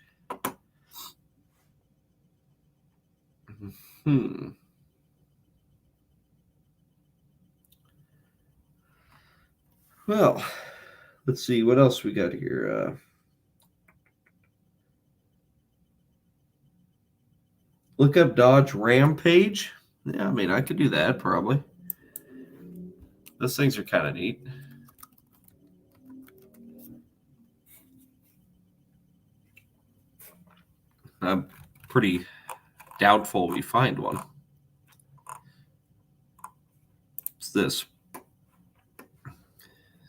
Well, let's see what else we got here. Look up Dodge Rampage. Yeah, I mean, I could do that probably. Those things are kind of neat. I'm pretty doubtful we find one. What's this?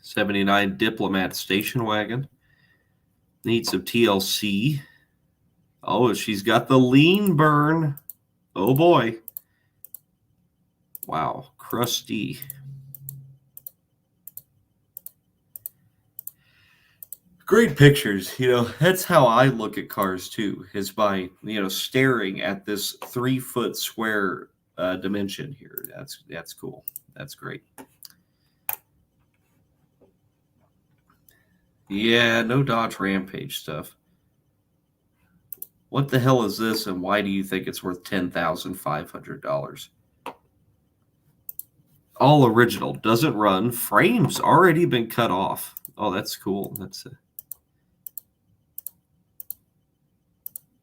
79 Diplomat station wagon. Needs some TLC. Oh, she's got the lean burn. Oh boy. Wow, crusty. Great pictures. You know, that's how I look at cars too, is by, you know, staring at this 3-foot square dimension here. That's cool. That's great. Yeah, no Dodge Rampage stuff. What the hell is this, and why do you think it's worth $10,500? All original. Doesn't run. Frame's already been cut off. Oh, that's cool. That's it.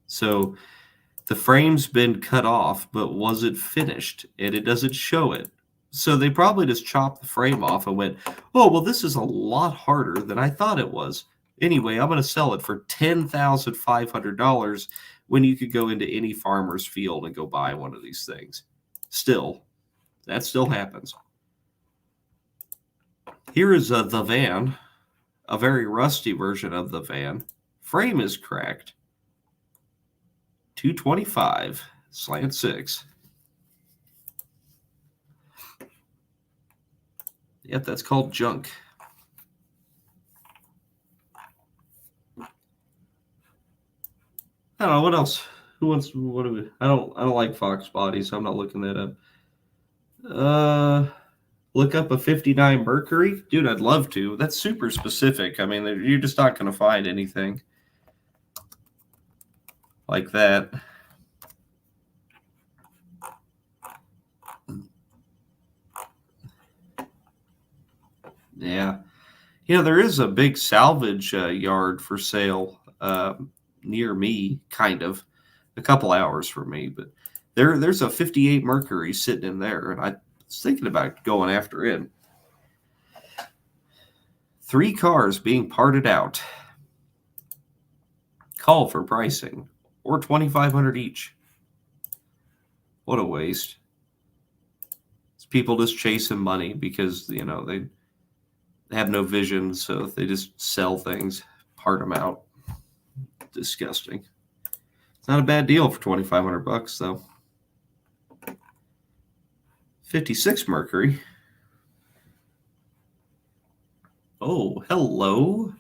So the frame's been cut off, but was it finished? And it doesn't show it. So they probably just chopped the frame off and went, oh, well, this is a lot harder than I thought it was. Anyway, I'm going to sell it for $10,500 when you could go into any farmer's field and go buy one of these things. Still, that still happens. Here is the van. a very rusty version of the van. Frame is cracked. 225 slant 6. Yep, that's called junk. I don't know what else. Who wants? What do we? I don't like Fox body, so I'm not looking that up. Look up a 59 Mercury, dude. I'd love to. That's super specific. I mean, you're just not going to find anything like that. Yeah, there is a big salvage yard for sale near me, kind of, a couple hours from me, but there's a 58 Mercury sitting in there, and I was thinking about going after it. 3 cars being parted out. Call for pricing, or $2,500 each. What a waste. It's people just chasing money because they have no vision, so they just sell things, part them out. Disgusting. It's not a bad deal for $2,500 though. 56 Mercury. Oh, hello.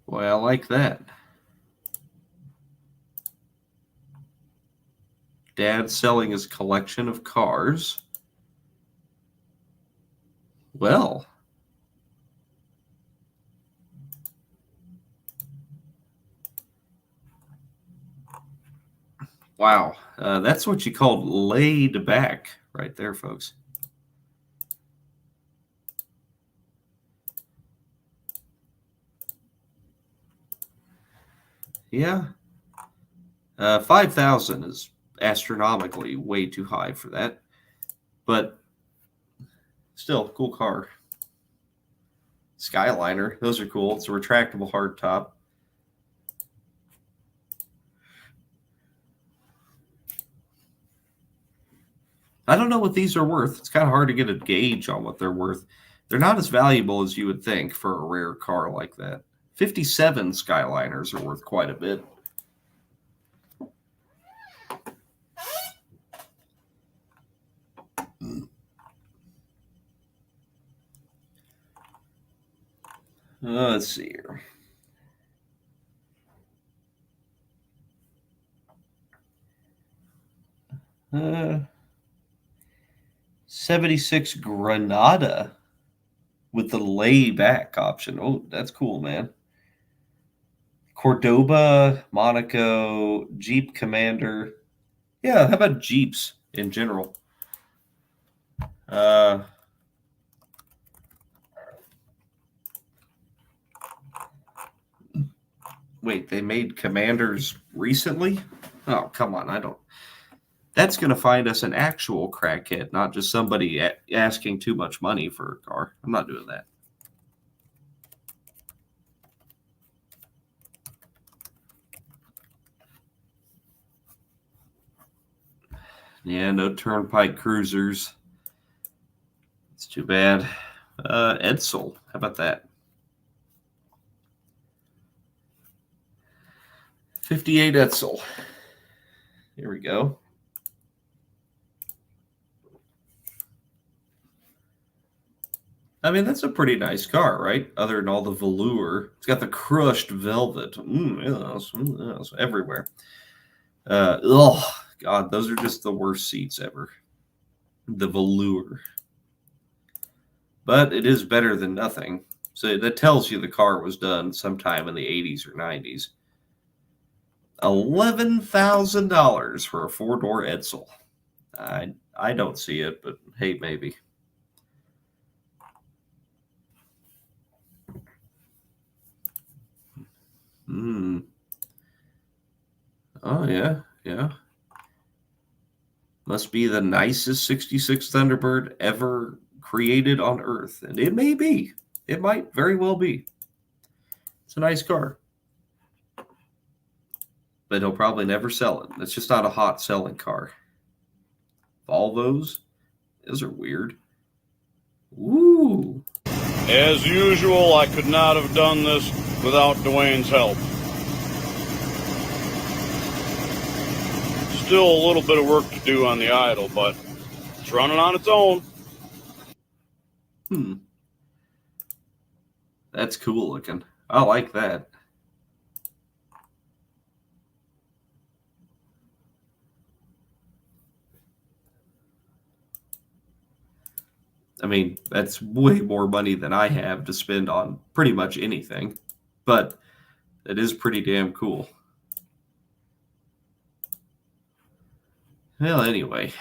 Boy, I like that. Dad's selling his collection of cars. Well, wow. That's what you call laid back right there, folks. Yeah. 5,000 is astronomically way too high for that. But still, cool car. Skyliner. Those are cool. It's a retractable hardtop. I don't know what these are worth. It's kind of hard to get a gauge on what they're worth. They're not as valuable as you would think for a rare car like that. 57 Skyliners are worth quite a bit. Let's see here. Uh, 76 Granada with the layback option. Oh, that's cool, man. Cordoba, Monaco, Jeep Commander. Yeah, how about Jeeps in general? Wait, they made Commanders recently? Oh, come on. I don't. That's going to find us an actual crackhead, not just somebody asking too much money for a car. I'm not doing that. Yeah, no Turnpike Cruisers. It's too bad. Edsel, how about that? 58 Edsel. Here we go. I mean, that's a pretty nice car, right? Other than all the velour. It's got the crushed velvet. Yes, everywhere. Oh, God, those are just the worst seats ever. The velour. But it is better than nothing. So that tells you the car was done sometime in the 80s or 90s. $11,000 for a 4-door Edsel. I don't see it, but hey, maybe. Oh, yeah. Must be the nicest 66 Thunderbird ever created on Earth. And it may be. It might very well be. It's a nice car. but he'll probably never sell it. It's just not a hot selling car. Volvos, those are weird. Woo! As usual, I could not have done this without Dwayne's help. Still a little bit of work to do on the idle, but it's running on its own. That's cool looking. I like that. I mean, that's way more money than I have to spend on pretty much anything, but it is pretty damn cool. Well, anyway,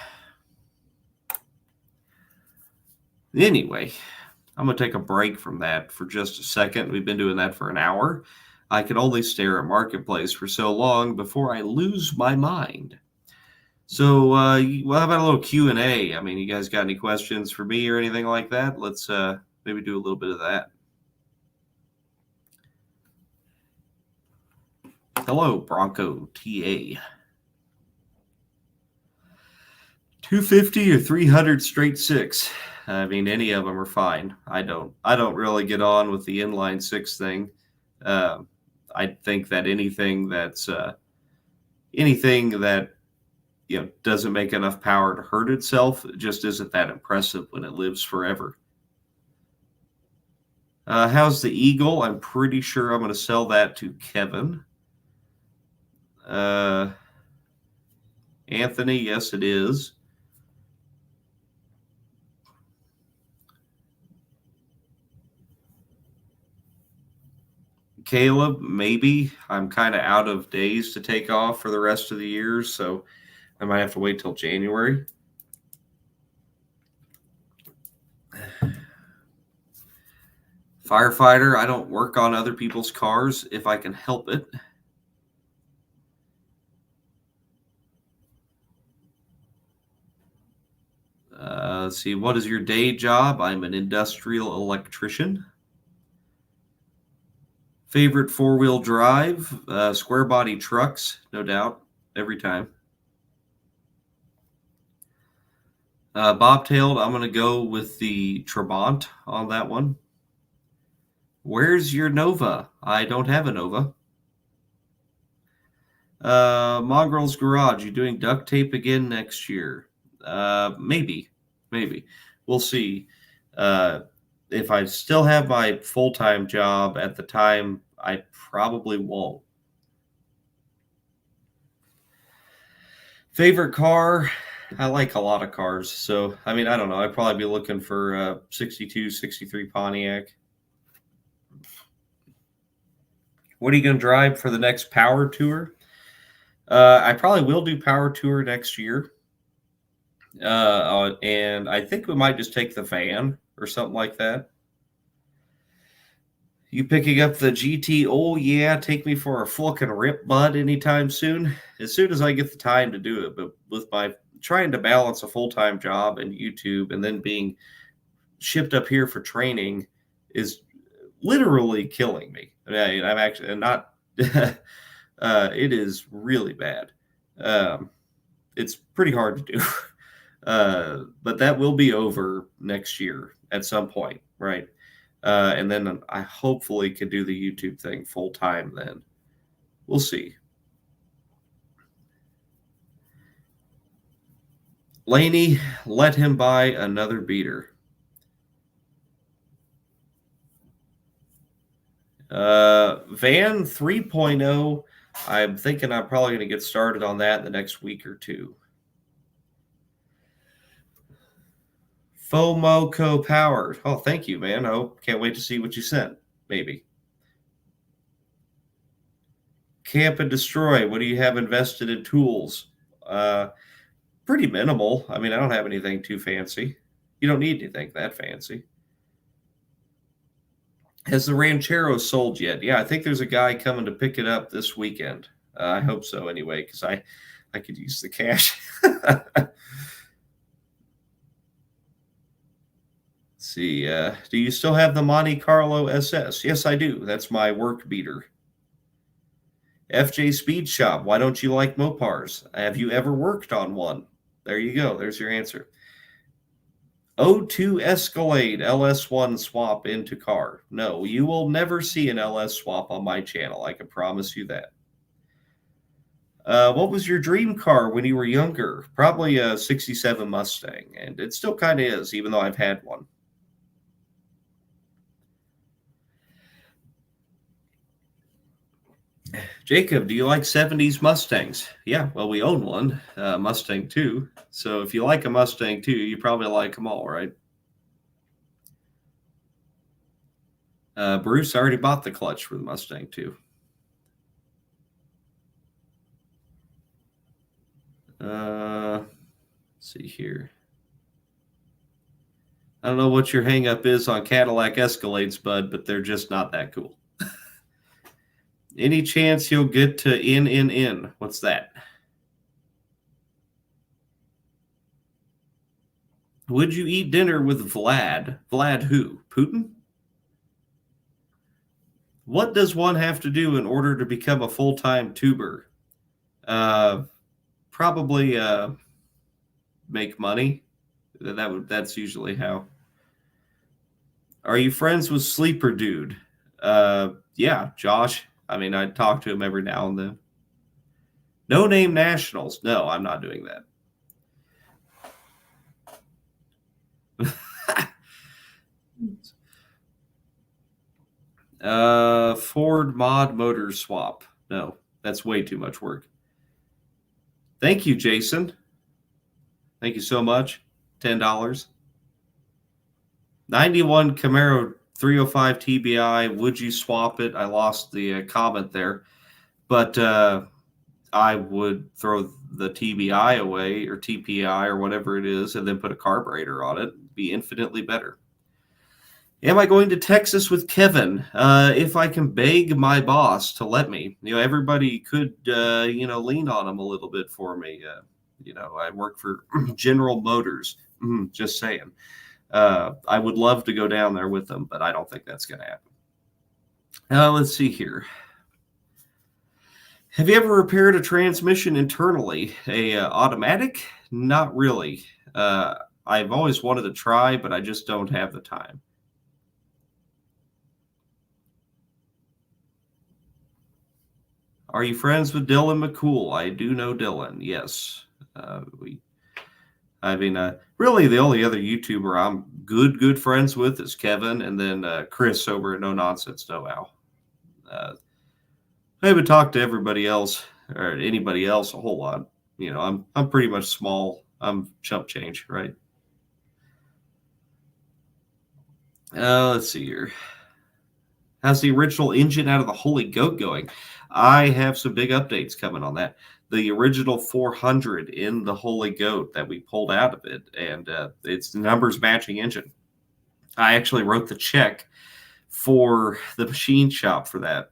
I'm going to take a break from that for just a second. We've been doing that for an hour. I can only stare at Marketplace for so long before I lose my mind. So, well, how about a little Q&A? I mean, you guys got any questions for me or anything like that? Let's maybe do a little bit of that. Hello, Bronco TA. 250 or 300 straight six. I mean, any of them are fine. I don't really get on with the inline six thing. I think that anything that doesn't make enough power to hurt itself just isn't that impressive when it lives forever. How's the Eagle? I'm pretty sure I'm going to sell that to Kevin. Anthony, yes, it is. Caleb, maybe. I'm kind of out of days to take off for the rest of the year, so I might have to wait till January. Firefighter, I don't work on other people's cars if I can help it. Let's see, what is your day job? I'm an industrial electrician. Favorite four-wheel drive? Square body trucks, no doubt, every time. Bobtailed, I'm going to go with the Trabant on that one. Where's your Nova? I don't have a Nova. Mongrel's Garage, you doing duct tape again next year? Maybe. We'll see. If I still have my full-time job at the time, I probably won't. Favorite car? I like a lot of cars. So, I mean, I don't know. I'd probably be looking for 62, 63 Pontiac. What are you going to drive for the next Power Tour? I probably will do Power Tour next year. And I think we might just take the van or something like that. You picking up the GT? Oh, yeah, take me for a fucking rip, bud, anytime soon. As soon as I get the time to do it. But with my trying to balance a full-time job and YouTube and then being shipped up here for training is literally killing me. I mean, I'm actually not... it is really bad. It's pretty hard to do. But that will be over next year at some point, right? And then I hopefully can do the YouTube thing full time then. We'll see. Laney, let him buy another beater. Van 3.0, I'm thinking I'm probably going to get started on that in the next week or two. FOMOCO Power. Oh, thank you, man. Oh, can't wait to see what you sent. Maybe. Camp and Destroy. What do you have invested in tools? Pretty minimal. I mean, I don't have anything too fancy. You don't need anything that fancy. Has the Ranchero sold yet? Yeah, I think there's a guy coming to pick it up this weekend. I hope so anyway, because I could use the cash. See, do you still have the Monte Carlo SS? Yes, I do. That's my work beater. FJ Speed Shop, why don't you like Mopars? Have you ever worked on one? There you go. There's your answer. O2 Escalade LS1 swap into car. No, you will never see an LS swap on my channel. I can promise you that. What was your dream car when you were younger? Probably a 67 Mustang, and it still kind of is, even though I've had one. Jacob, do you like 70s Mustangs? Yeah, well, we own one, Mustang 2. So if you like a Mustang 2, you probably like them all, right? Bruce already bought the clutch for the Mustang 2. Let's see here. I don't know what your hang-up is on Cadillac Escalades, bud, but they're just not that cool. Any chance you'll get to NNN? What's that? Would you eat dinner with Vlad? Vlad who? Putin? What does one have to do in order to become a full-time tuber? Probably make money. That's usually how. Are you friends with Sleeper Dude? Yeah, Josh. I mean, I talk to him every now and then. No Name Nationals. No, I'm not doing that. Ford Mod Motor Swap. No, that's way too much work. Thank you, Jason. Thank you so much. $10. 91 Camaro 305 TBI. Would you swap it? I lost the comment there. But I would throw the TBI away, or TPI, or whatever it is, and then put a carburetor on it. It'd be infinitely better. Am I going to Texas with Kevin? If I can beg my boss to let me. Everybody could, lean on him a little bit for me. I work for General Motors. Just saying. I would love to go down there with them, but I don't think that's going to happen. Let's see here. Have you ever repaired a transmission internally? A automatic? Not really. I've always wanted to try, but I just don't have the time. Are you friends with Dylan McCool? I do know Dylan, yes. Really the only other YouTuber I'm good friends with is Kevin, and then Chris over at No Nonsense No Ow. I haven't talked to everybody else or anybody else a whole lot. I'm pretty much small. I'm chump change, right? Let's see here. How's the original engine out of the Holy Goat going? I have some big updates coming on that. The original 400 in the Holy Goat that we pulled out of it, and it's the numbers matching engine. I actually wrote the check for the machine shop for that.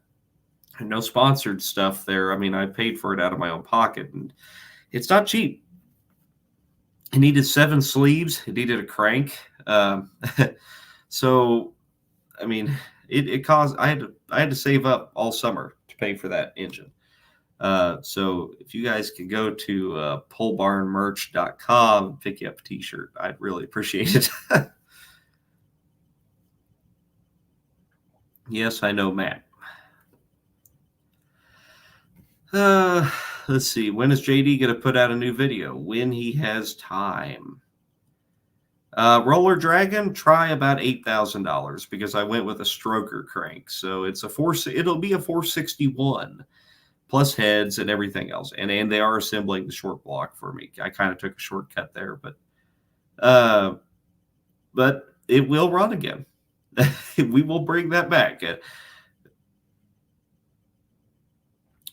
And no sponsored stuff there. I mean, I paid for it out of my own pocket, and it's not cheap. It needed 7 sleeves. It needed a crank. So, I mean, it caused. I had to save up all summer to pay for that engine. So if you guys could go to polebarnmerch.com and pick you up a t-shirt, I'd really appreciate it. Yes, I know, Matt. Let's see. When is JD going to put out a new video? When he has time. Roller Dragon, try about $8,000 because I went with a stroker crank. So it'll be a 461 plus heads and everything else. And they are assembling the short block for me. I kind of took a shortcut there, but it will run again. We will bring that back.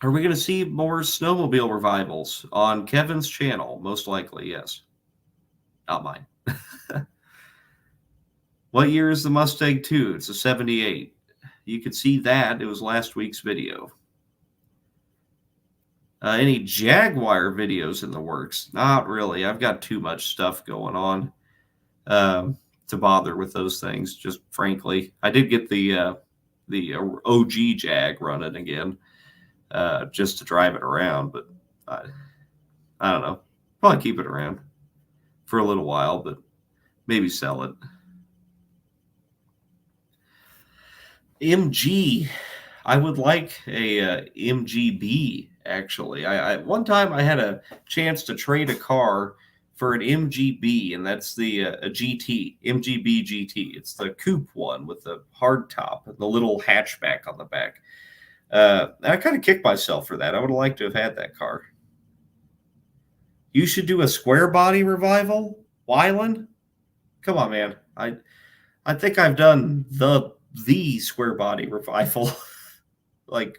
Are we going to see more snowmobile revivals on Kevin's channel? Most likely, yes. Not mine. What year is the Mustang 2? It's a 78. You could see that. It was last week's video. Any Jaguar videos in the works? Not really. I've got too much stuff going on to bother with those things, just frankly. I did get the OG Jag running again. just to drive it around. But I don't know. Probably keep it around for a little while, but maybe sell it. MG. I would like a MGB, actually. I one time I had a chance to trade a car for an MGB, and that's the a GT, MGB GT. It's the coupe one with the hard top and the little hatchback on the back. I kind of kicked myself for that. I would have liked to have had that car. You should do a square body revival, Wyland. Come on, man. I think I've done the square body revival, like,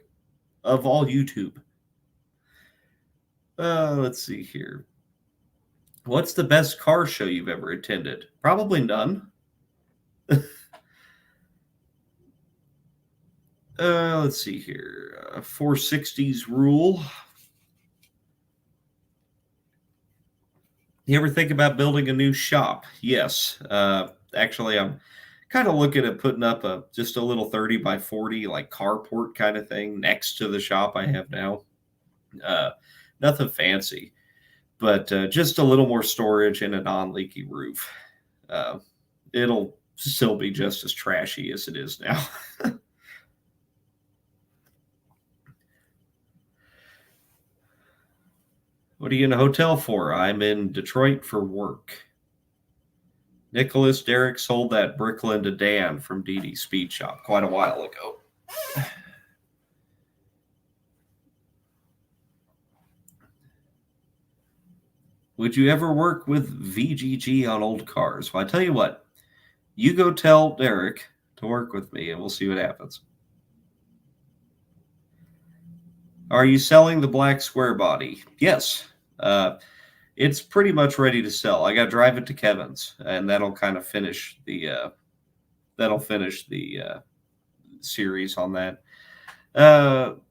of all YouTube. Let's see here. What's the best car show you've ever attended? Probably none. Let's see here. 460s rule. You ever think about building a new shop? Yes. Actually, I'm kind of looking at putting up just a little 30 by 40 like carport kind of thing next to the shop I have now. Nothing fancy, but just a little more storage and a non-leaky roof. It'll still be just as trashy as it is now. What are you in a hotel for? I'm in Detroit for work. Nicholas Derrick sold that Bricklin to Dan from DD Speed Shop quite a while ago. Would you ever work with VGG on old cars? Well, I tell you what, you go tell Derek to work with me and we'll see what happens. Are you selling the black square body? Yes. It's pretty much ready to sell. I got to drive it to Kevin's, and that'll kind of finish the series on that.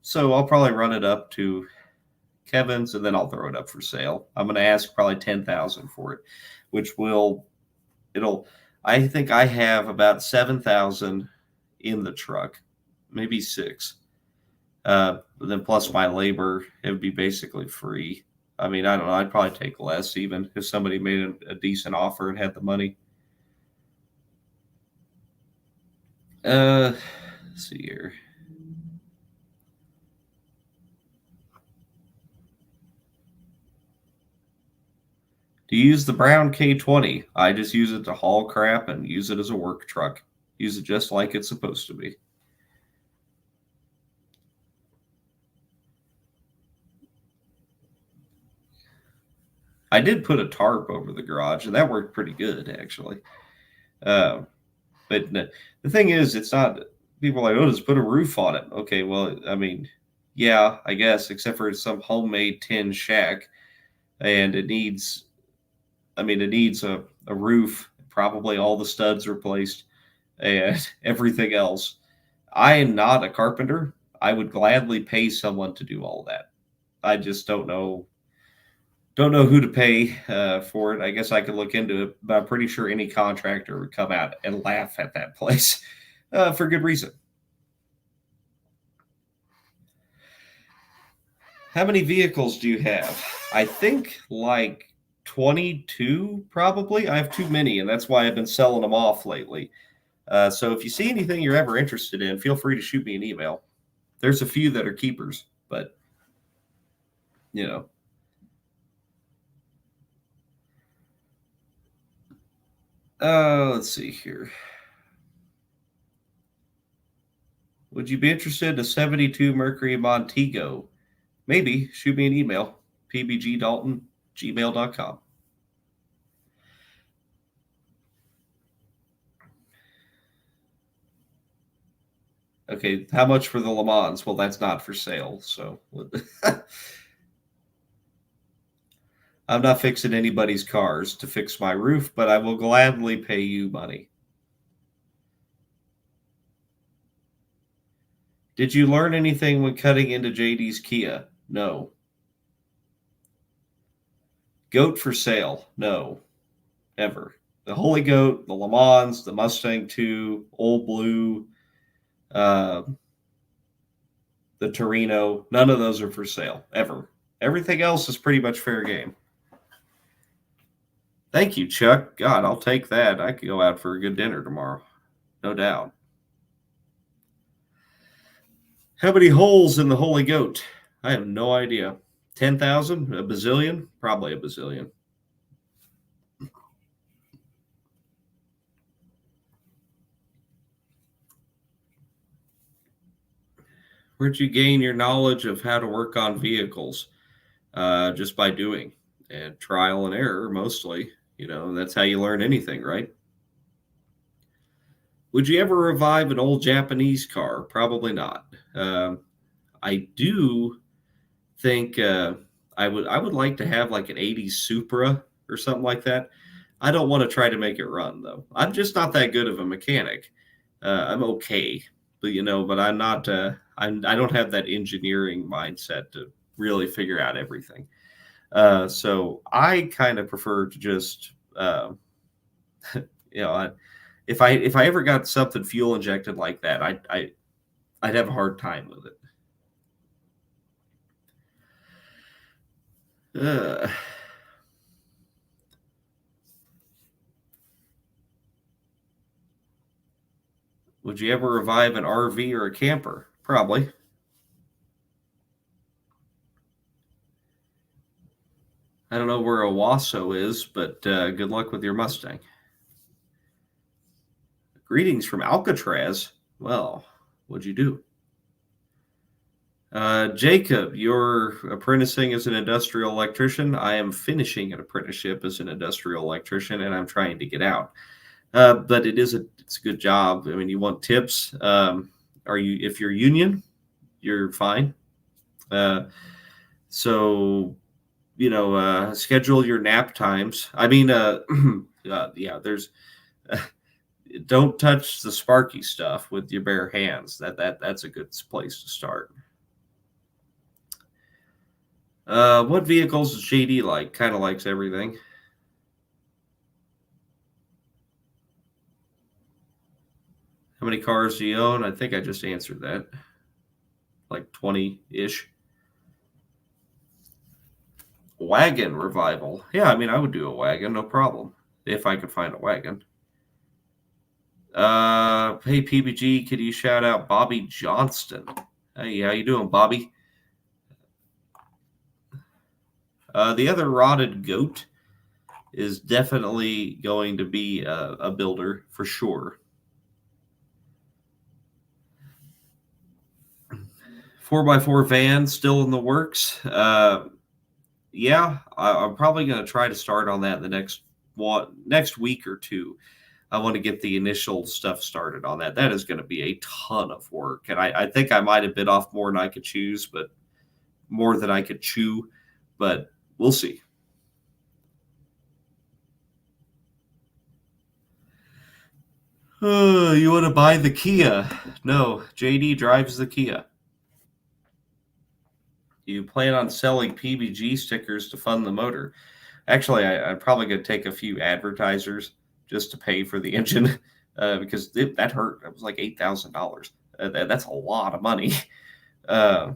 So I'll probably run it up to Kevin's, and then I'll throw it up for sale. I'm going to ask probably $10,000 for it, which I think I have about $7,000 in the truck, maybe $6,000. Then plus my labor, it would be basically free. I mean, I don't know. I'd probably take less even if somebody made a decent offer and had the money. Let's see here. Do you use the brown K20? I just use it to haul crap and use it as a work truck. Use it just like it's supposed to be. I did put a tarp over the garage, and that worked pretty good, actually. But the thing is, it's not, people are like, oh, just put a roof on it. Okay, well, I mean, yeah, I guess, except for some homemade tin shack. And it needs a roof, probably all the studs replaced, and everything else. I am not a carpenter. I would gladly pay someone to do all that. I just don't know who to pay for it. I guess I could look into it, but I'm pretty sure any contractor would come out and laugh at that place for good reason. How many vehicles do you have? I think like 22, probably. I have too many, and that's why I've been selling them off lately. So if you see anything you're ever interested in, feel free to shoot me an email. There's a few that are keepers, but, you know. Let's see here. Would you be interested in a 72 Mercury Montego? Maybe. Shoot me an email. pbgdalton@gmail.com. Okay, how much for the Le Mans? Well, that's not for sale, so I'm not fixing anybody's cars to fix my roof, but I will gladly pay you money. Did you learn anything when cutting into JD's Kia? No. Goat for sale? No. Ever. The Holy Goat, the Le Mans, the Mustang 2, Old Blue, the Torino, none of those are for sale, ever. Everything else is pretty much fair game. Thank you, Chuck. God, I'll take that. I could go out for a good dinner tomorrow. No doubt. How many holes in the Holy Goat? I have no idea. 10,000? A bazillion? Probably a bazillion. Where'd you gain your knowledge of how to work on vehicles? Just by doing and trial and error, mostly. You know, that's how you learn anything, right? Would you ever revive an old Japanese car? Probably not. I do think I would like to have like an 80s Supra or something like that. I don't want to try to make it run though. I'm just not that good of a mechanic. I'm okay, but I'm not. I don't have that engineering mindset to really figure out everything. So I kind of prefer to just, you know, if I ever got something fuel injected like that, I'd have a hard time with it. Would you ever revive an RV or a camper? Probably. I don't know where Owasso is, but good luck with your Mustang. Greetings from Alcatraz. Well, what'd you do? Jacob, you're apprenticing as an industrial electrician. I am finishing an apprenticeship as an industrial electrician, and I'm trying to get out. But it's a good job. I mean, you want tips? If you're union, you're fine. So schedule your nap times. I mean, there's don't touch the sparky stuff with your bare hands. That's a good place to start. What vehicles does JD like? Kind of likes everything. How many cars do you own? I think I just answered that. Like 20-ish. Wagon revival. Yeah, I mean, I would do a wagon, no problem, if I could find a wagon. Hey, PBG, could you shout out Bobby Johnston? Hey, how you doing, Bobby? The other rotted goat is definitely going to be a builder for sure. 4x4 van still in the works. Yeah, I'm probably going to try to start on that the next week or two. I want to get the initial stuff started on that. That is going to be a ton of work, and I think I might have bit off more than I could choose, but more than I could chew. But we'll see. You want to buy the Kia? No, JD drives the Kia. You plan on selling PBG stickers to fund the motor? Actually, I'm probably going to take a few advertisers just to pay for the engine because that hurt. It was like $8,000. That's a lot of money. Yeah,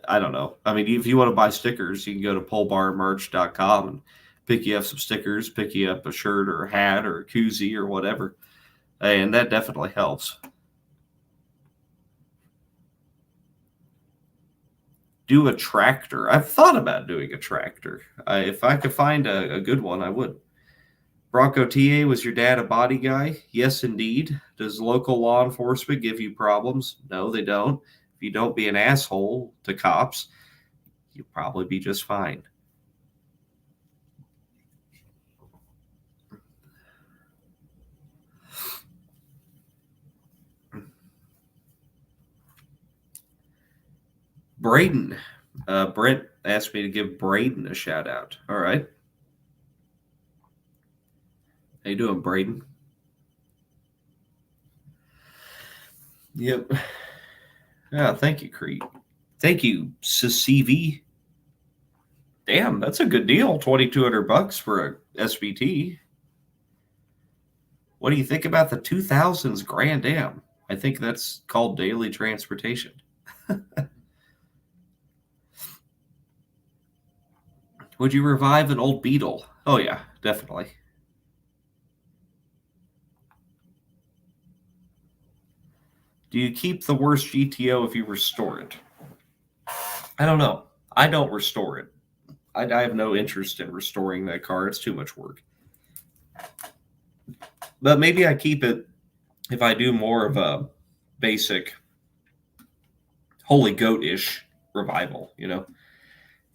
I don't know. I mean, if you want to buy stickers, you can go to polebarmerch.com and pick you up some stickers, pick you up a shirt or a hat or a koozie or whatever. And that definitely helps. Do a tractor. I've thought about doing a tractor. If I could find a good one, I would. Bronco TA, was your dad a body guy? Yes, indeed. Does local law enforcement give you problems? No, they don't. If you don't be an asshole to cops, you'll probably be just fine. Braden. Brent asked me to give Braden a shout out. All right. How you doing, Braden? Yep. Yeah, thank you, Creed. Thank you, CCV. Damn, that's a good deal. $2,200 for a SVT. What do you think about the 2000s Grand Am? I think that's called daily transportation. Would you revive an old Beetle? Oh, yeah, definitely. Do you keep the worst GTO if you restore it? I don't know. I don't restore it. I have no interest in restoring that car. It's too much work. But maybe I keep it if I do more of a basic Holy Goat-ish revival, you know.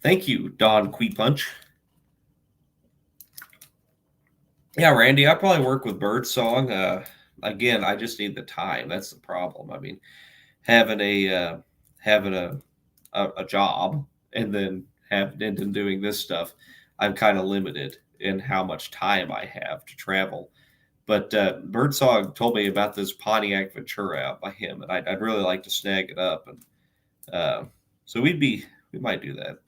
Thank you, Don Punch. Yeah, Randy, I probably work with Birdsong. Again, I just need the time. That's the problem. I mean, having a job and then doing this stuff, I'm kind of limited in how much time I have to travel. But Birdsong told me about this Pontiac Ventura out by him, and I'd really like to snag it up. And so we might do that.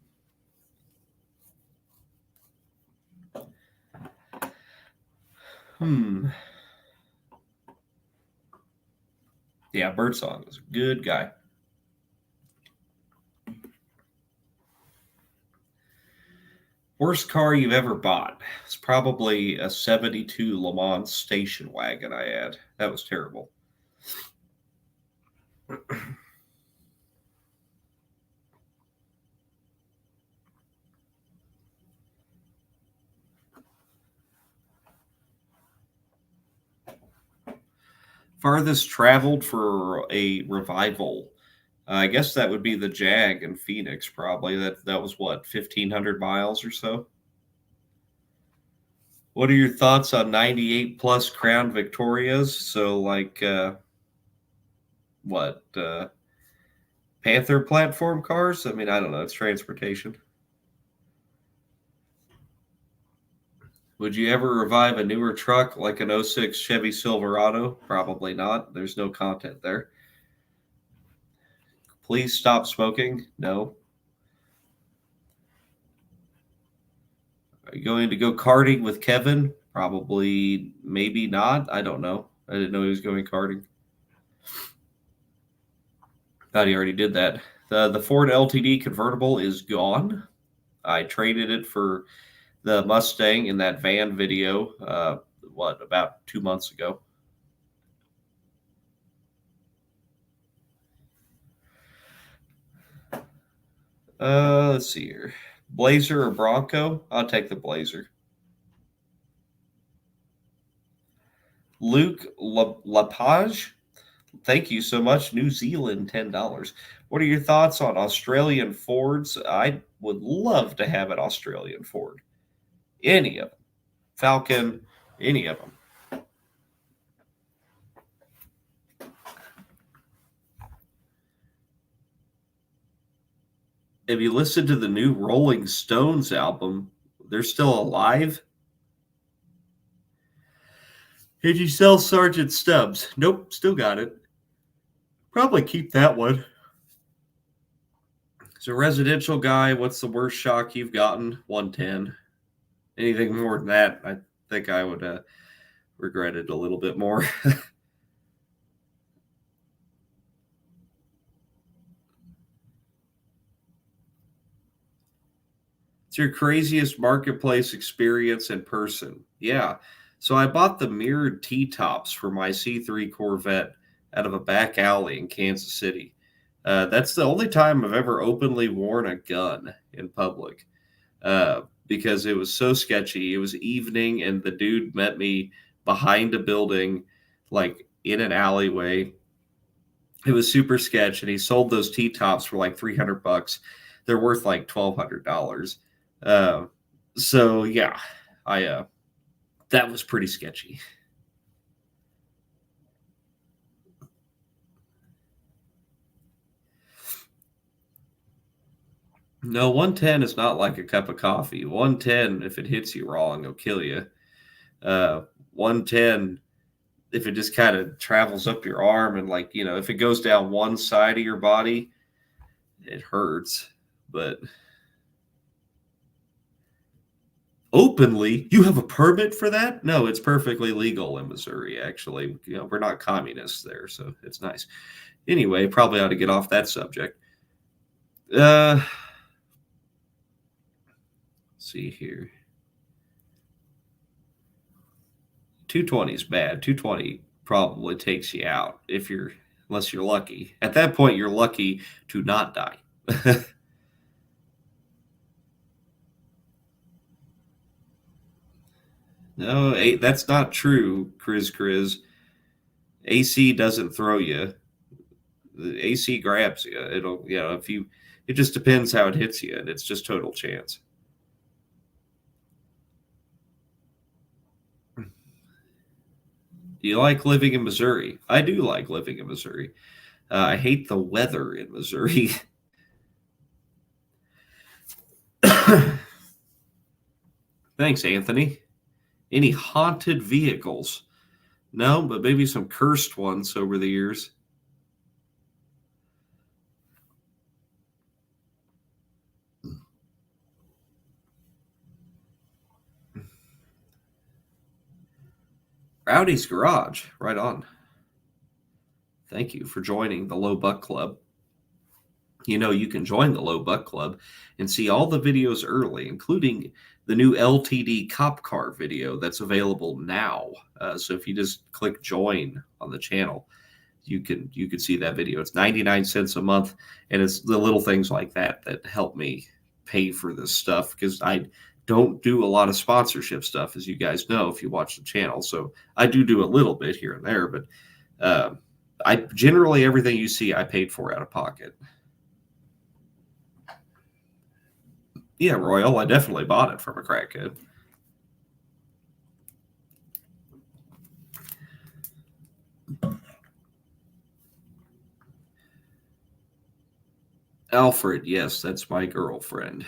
Yeah, Birdsong is a good guy. Worst car you've ever bought? It's probably a 72 Le Mans station wagon I had. That was terrible. Farthest traveled for a revival. I guess that would be the Jag in Phoenix, probably. That was what, 1,500 miles or so? What are your thoughts on 98 plus Crown Victorias? So, like, Panther platform cars? I mean, I don't know. It's transportation. Would you ever revive a newer truck like an 06 Chevy Silverado? Probably not. There's no content there. Please stop smoking. No. Are you going to go karting with Kevin? Probably, maybe not. I don't know. I didn't know he was going karting. Thought he already did that. The Ford LTD convertible is gone. I traded it for the Mustang in that van video, about 2 months ago. Let's see here. Blazer or Bronco? I'll take the Blazer. Luke Lapage? Thank you so much. New Zealand, $10. What are your thoughts on Australian Fords? I would love to have an Australian Ford. Any of them. Falcon, any of them. Have you listened to the new Rolling Stones album? They're still alive? Did you sell Sergeant Stubbs? Nope, still got it. Probably keep that one. As a residential guy, what's the worst shock you've gotten? 110. Anything more than that, I think I would regret it a little bit more. It's your craziest marketplace experience in person. Yeah. So I bought the mirrored T-tops for my C3 Corvette out of a back alley in Kansas City. That's the only time I've ever openly worn a gun in public because it was so sketchy. It was evening, and the dude met me behind a building, like in an alleyway. It was super sketch, and he sold those T-tops for like $300. They're worth like $1,200. So yeah, that was pretty sketchy. No, 110 is not like a cup of coffee. 110, if it hits you wrong, it'll kill you. 110, if it just kind of travels up your arm and if it goes down one side of your body, it hurts. But openly. You have a permit for that? No, it's perfectly legal in Missouri, actually. We're not communists there, so it's nice. Anyway, probably ought to get off that subject. Let's see here. 220 is bad. 220 probably takes you out unless you're lucky. At that point, you're lucky to not die. No, that's not true, Chris. AC doesn't throw you. The AC grabs you. It just depends how it hits you, and it's just total chance. Do you like living in Missouri? I do like living in Missouri. I hate the weather in Missouri. Thanks, Anthony. Any haunted vehicles? No, but maybe some cursed ones over the years. Rowdy's Garage, right on. Thank you for joining the Low Buck Club. You can join the Low Buck Club and see all the videos early, including the new LTD cop car video that's available now. So if you just click join on the channel, you can see that video. It's 99 cents a month, and it's the little things like that help me pay for this stuff, because I don't do a lot of sponsorship stuff, as you guys know if you watch the channel. So I do a little bit here and there, but I generally everything you see I paid for out of pocket. Yeah, Royal, I definitely bought it from a crackhead. Alfred, yes, that's my girlfriend.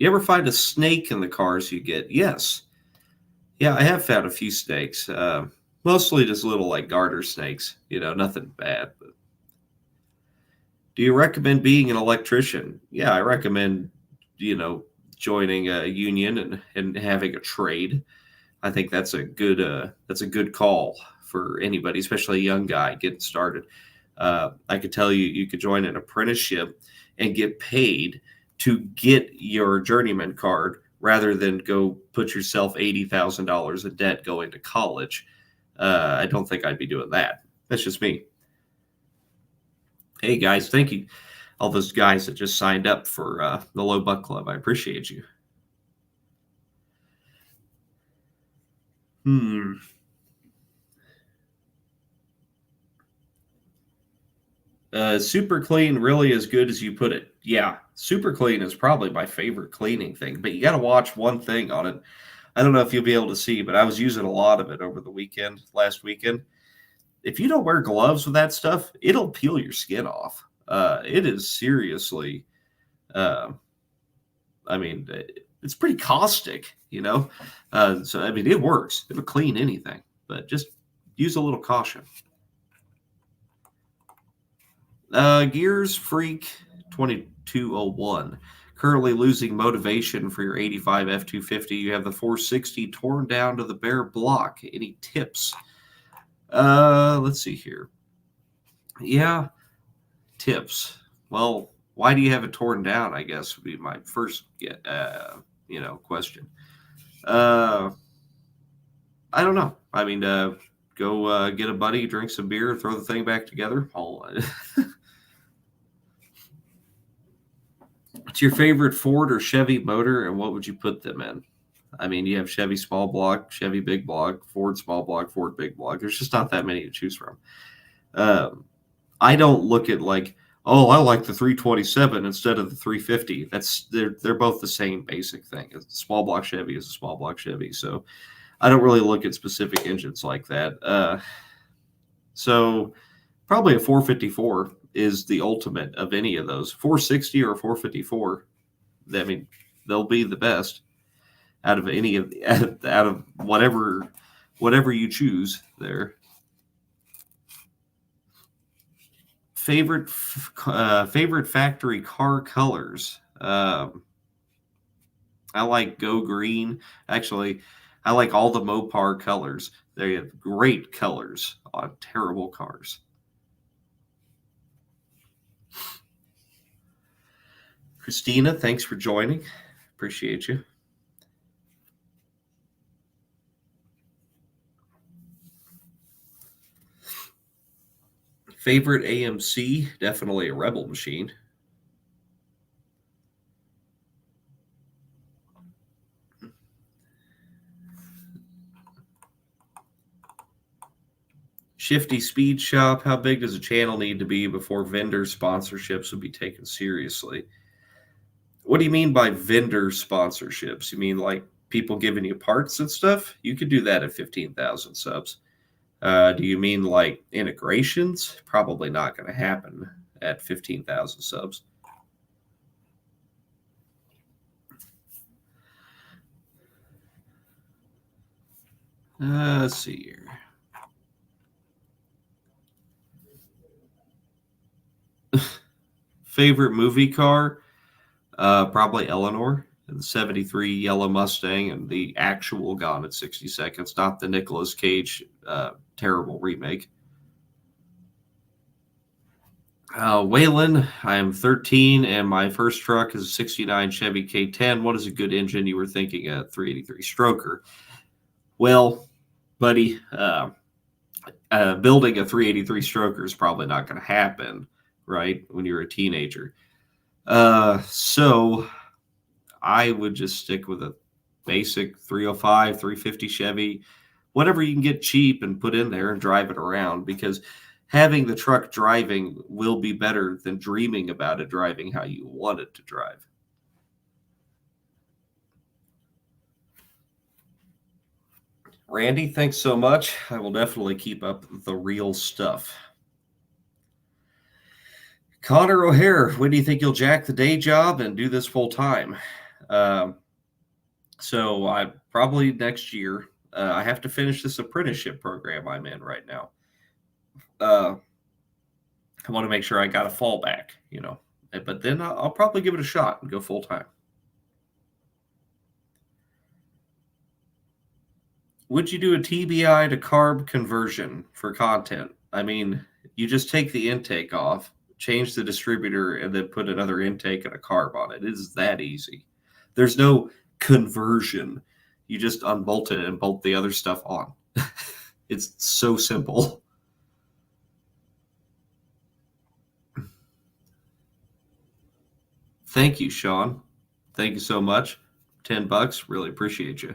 You ever find a snake in the cars you get? Yes. Yeah, I have found a few snakes. Mostly just little like garter snakes. Nothing bad. But do you recommend being an electrician? Yeah, I recommend, joining a union and having a trade. I think that's a good call for anybody, especially a young guy getting started. I could tell you could join an apprenticeship and get paid to get your journeyman card rather than go put yourself $80,000 in debt going to college. I don't think I'd be doing that. That's just me. Hey guys, thank you, all those guys that just signed up for the Low Buck Club. I appreciate you. Super clean, really as good as you put it. Yeah, super clean is probably my favorite cleaning thing, but you got to watch one thing on it. I don't know if you'll be able to see, but I was using a lot of it over the last weekend. If you don't wear gloves with that stuff, it'll peel your skin off. It is seriously, it's pretty caustic, So, it works. It'll clean anything, but just use a little caution. Gears Freak 2201. Currently losing motivation for your 85 F250. You have the 460 torn down to the bare block. Any tips? Let's see here. Yeah, tips. Well, why do you have it torn down, I guess, would be my first question. I don't know. Go get a buddy, drink some beer, throw the thing back together. What's your favorite Ford or Chevy motor, and what would you put them in? You have Chevy small block, Chevy big block, Ford small block, Ford big block. There's just not that many to choose from. I don't look at I like the 327 instead of the 350. They're both the same basic thing. A small block Chevy is a small block Chevy. So I don't really look at specific engines like that. So probably a 454 is the ultimate of any of those. 460 or 454, they'll be the best out of any of out of whatever you choose there. Favorite factory car colors. I I like Go Green. Actually, I like all the Mopar colors. They have great colors on terrible cars. Christina, thanks for joining. Appreciate you. Favorite AMC? Definitely a Rebel machine. Shifty Speed Shop. How big does a channel need to be before vendor sponsorships would be taken seriously? What do you mean by vendor sponsorships? You mean like people giving you parts and stuff? You could do that at 15,000 subs. Do you mean like integrations? Probably not going to happen at 15,000 subs. Let's see here. Favorite movie car? Probably Eleanor, the 73 yellow Mustang, and the actual Gone in 60 Seconds, not the Nicolas Cage terrible remake. Waylon, I am 13, and my first truck is a 69 Chevy K10. What is a good engine? You were thinking a 383 stroker. Well, buddy, building a 383 stroker is probably not going to happen, right, when you're a teenager. So I would just stick with a basic 305, 350 Chevy, whatever you can get cheap and put in there and drive it around, because having the truck driving will be better than dreaming about it driving how you want it to drive. Randy, thanks so much. I will definitely keep up the real stuff. Connor O'Hare, when do you think you'll jack the day job and do this full time? So I probably next year. I have to finish this apprenticeship program I'm in right now. I want to make sure I got a fallback, but then I'll probably give it a shot and go full time. Would you do a TBI to carb conversion for content? I mean, you just take the intake off, change the distributor, and then put another intake and a carb on it. It is that easy. There's no conversion. You just unbolt it and bolt the other stuff on. It's so simple. Thank you, Sean. Thank you so much. $10. Really appreciate you.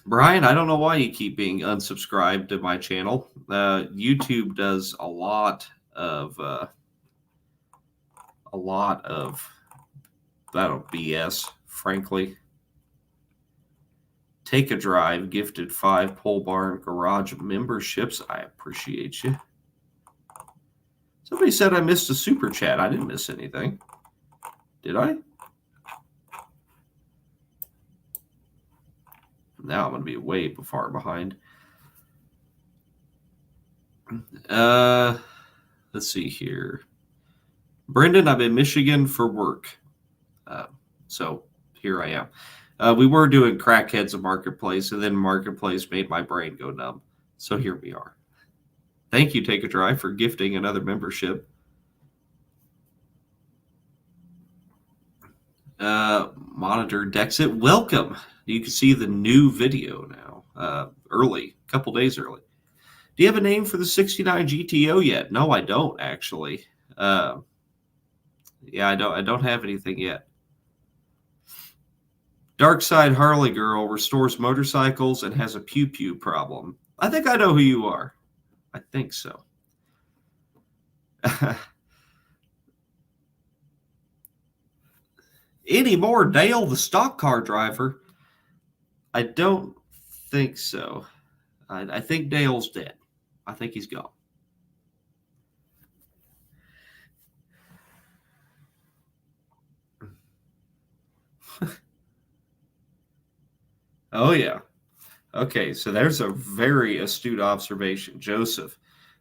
Brian, I don't know why you keep being unsubscribed to my channel. YouTube does a lot of BS, frankly. Take a Drive gifted 5 Pole Barn Garage memberships. I appreciate you. Somebody said I missed a super chat. I didn't miss anything. Did I? Now I'm going to be way far behind. Let's see here. Brendan, I'm in Michigan for work. So here I am. We were doing Crackheads of Marketplace, and then Marketplace made my brain go numb. So here we are. Thank you, Take a Drive, for gifting another membership. Monitor Dexit, welcome. You can see the new video now, early, a couple days early. Do you have a name for the 69 GTO yet? No, I don't, actually. Yeah, I don't have anything yet. Dark Side Harley Girl restores motorcycles and has a pew-pew problem. I think I know who you are. I think so. Anymore, Dale, the stock car driver? I don't think so. I think Dale's dead. I think he's gone. Oh, yeah. Okay, so there's a very astute observation. Joseph,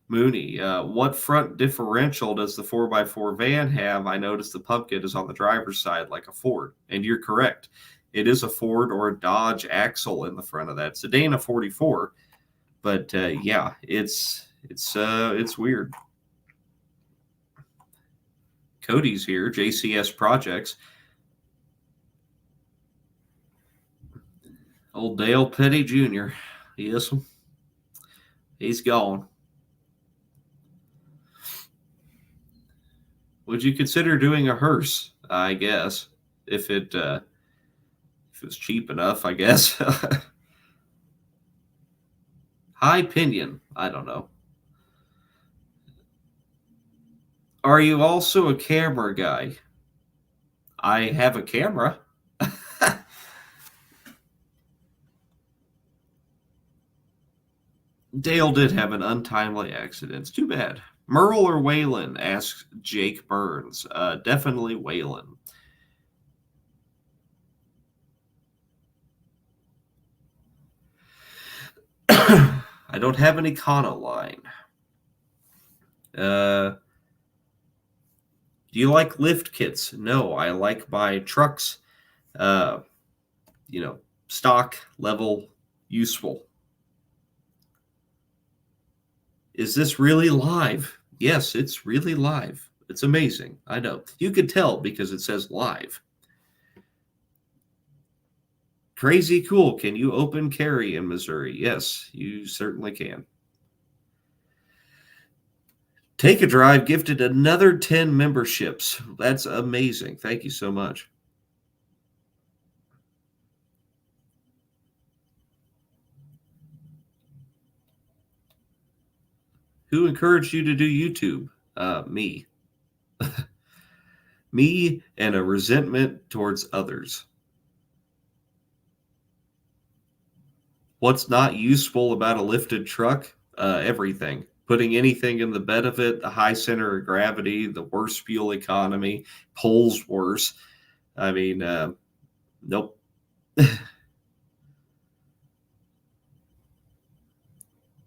Mooney, what front differential does the 4x4 van have? I noticed the pumpkin is on the driver's side like a Ford. And you're correct. It is a Ford or a Dodge axle in the front of that. It's a Dana 44. But yeah, it's weird. Cody's here, JCS Projects. Old Dale Petty Jr. Yes, he's gone. Would you consider doing a hearse? I guess if it was cheap enough, I guess. High pinion. I don't know. Are you also a camera guy? I have a camera. Dale did have an untimely accident. It's too bad. Merle or Waylon? Asks Jake Burns. Definitely Waylon. I don't have any Econoline. Do you like lift kits? No, I like my trucks, stock level useful. Is this really live? Yes, it's really live. It's amazing. I know. You could tell because it says live. Crazy cool. Can you open carry in Missouri? Yes, you certainly can. Take a Drive gifted another 10 memberships. That's amazing. Thank you so much. Who encouraged you to do YouTube? Me. Me and a resentment towards others. What's not useful about a lifted truck? Everything. Putting anything in the bed of it, the high center of gravity, the worst fuel economy, pulls worse. I mean, nope.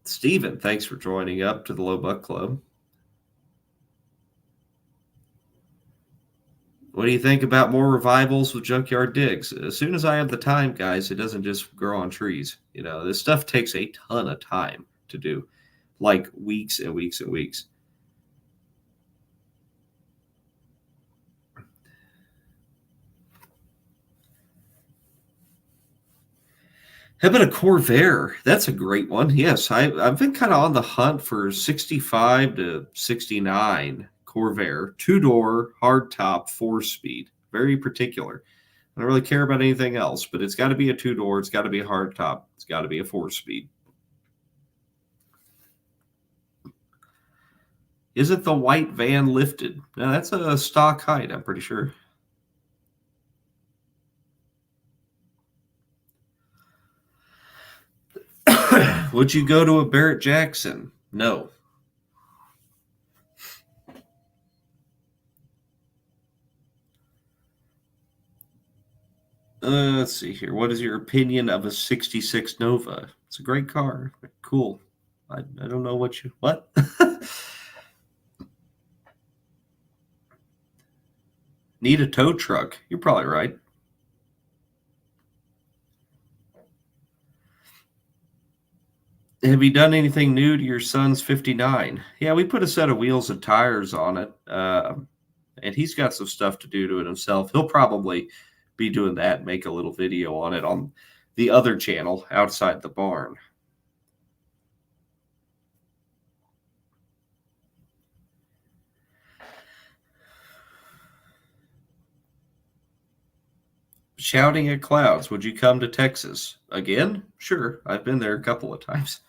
Steven, thanks for joining up to the Low Buck Club. What do you think about more revivals with Junkyard Digs? As soon as I have the time, guys, it doesn't just grow on trees. This stuff takes a ton of time to do, like weeks and weeks and weeks. How about a Corvair? That's a great one. Yes, I've been kind of on the hunt for 65 to 69 Corvair, 2-door, hardtop, 4-speed. Very particular. I don't really care about anything else, but it's got to be a 2-door. It's got to be a hardtop. It's got to be a 4-speed. Isn't the white van lifted? No, that's a stock height, I'm pretty sure. Would you go to a Barrett Jackson? No. Let's see here. What is your opinion of a 66 Nova? It's a great car. Cool. I don't know what? Need a tow truck. You're probably right. Have you done anything new to your son's 59? Yeah, we put a set of wheels and tires on it. And he's got some stuff to do to it himself. He'll probably be doing that and make a little video on it on the other channel outside the barn. Shouting at clouds. Would you come to Texas again? Sure. I've been there a couple of times.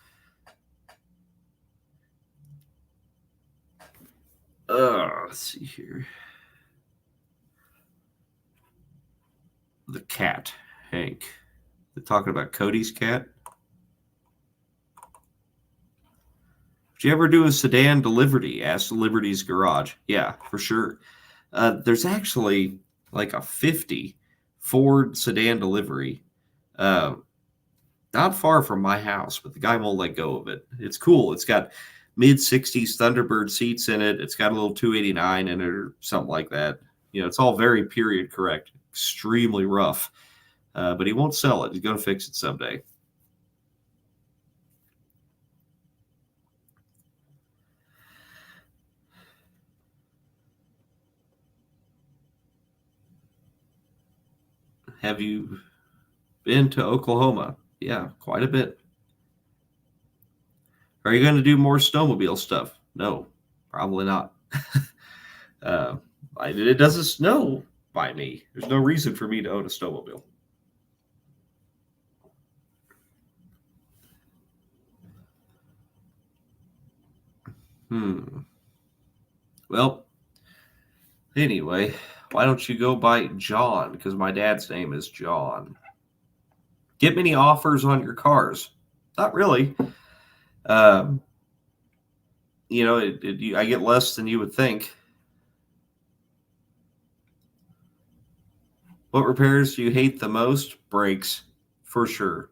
Let's see here. The cat, Hank. They're talking about Cody's cat. Did you ever do a sedan to Liberty? Asked Liberty's Garage. Yeah, for sure. There's actually like a 50 Ford sedan delivery. Not far from my house, but the guy won't let go of it. It's cool. It's got mid-60s Thunderbird seats in it. It's got a little 289 in it or something like that. It's all very period correct, extremely rough. But he won't sell it. He's going to fix it someday. Have you been to Oklahoma? Yeah, quite a bit. Are you going to do more snowmobile stuff? No, probably not. It doesn't snow by me. There's no reason for me to own a snowmobile. Well, anyway, why don't you go by John? Because my dad's name is John. Get many offers on your cars? Not really. I get less than you would think. What repairs do you hate the most? Brakes, for sure.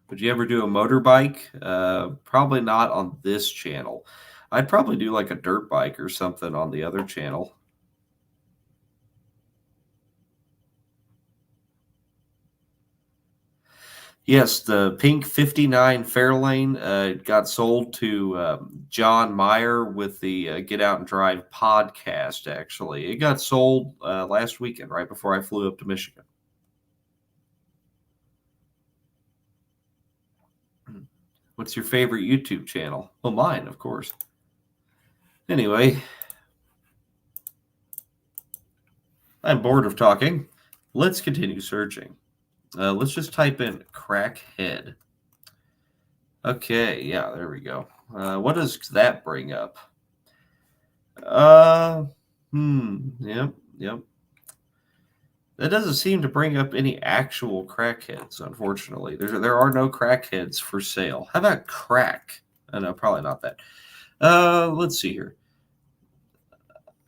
Would you ever do a motorbike? Probably not on this channel. I'd probably do like a dirt bike or something on the other channel. Yes, the pink 59 Fairlane got sold to John Meyer with the Get Out and Drive podcast, actually. It got sold last weekend, right before I flew up to Michigan. What's your favorite YouTube channel? Well, mine, of course. Anyway, I'm bored of talking. Let's continue searching. Let's just type in crackhead. Okay, yeah, there we go. What does that bring up? Yep. That doesn't seem to bring up any actual crackheads, unfortunately. There are no crackheads for sale. How about crack? No, probably not that. Let's see here.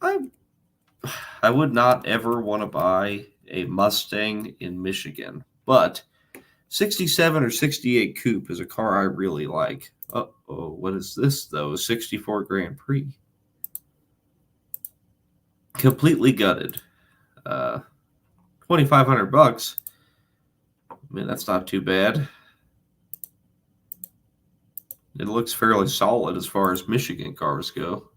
I would not ever want to buy a Mustang in Michigan, but 67 or 68 Coupe is a car I really like. Uh-oh, what is this, though? 64 Grand Prix. Completely gutted. $2,500. I mean, that's not too bad. It looks fairly solid as far as Michigan cars go.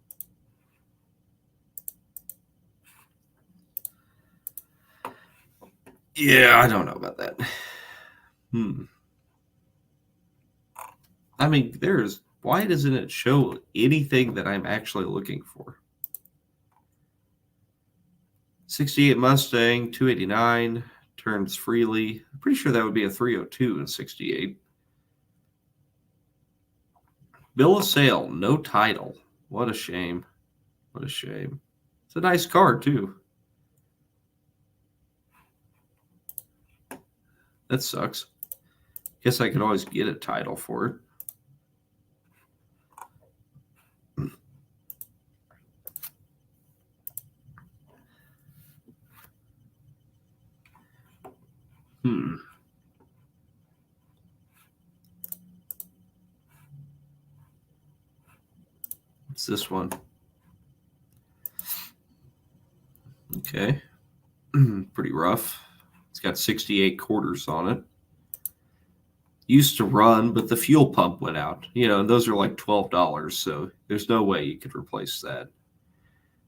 Yeah, I don't know about that. I mean, why doesn't it show anything that I'm actually looking for? 68 Mustang, 289, turns freely. I'm pretty sure that would be a 302 in 68. Bill of sale, no title. What a shame. What a shame. It's a nice car, too. That sucks. Guess I could always get a title for it. What's this one? Okay. Pretty rough. It's got 68 quarters on it. Used to run, but the fuel pump went out. And those are like $12, so there's no way you could replace that.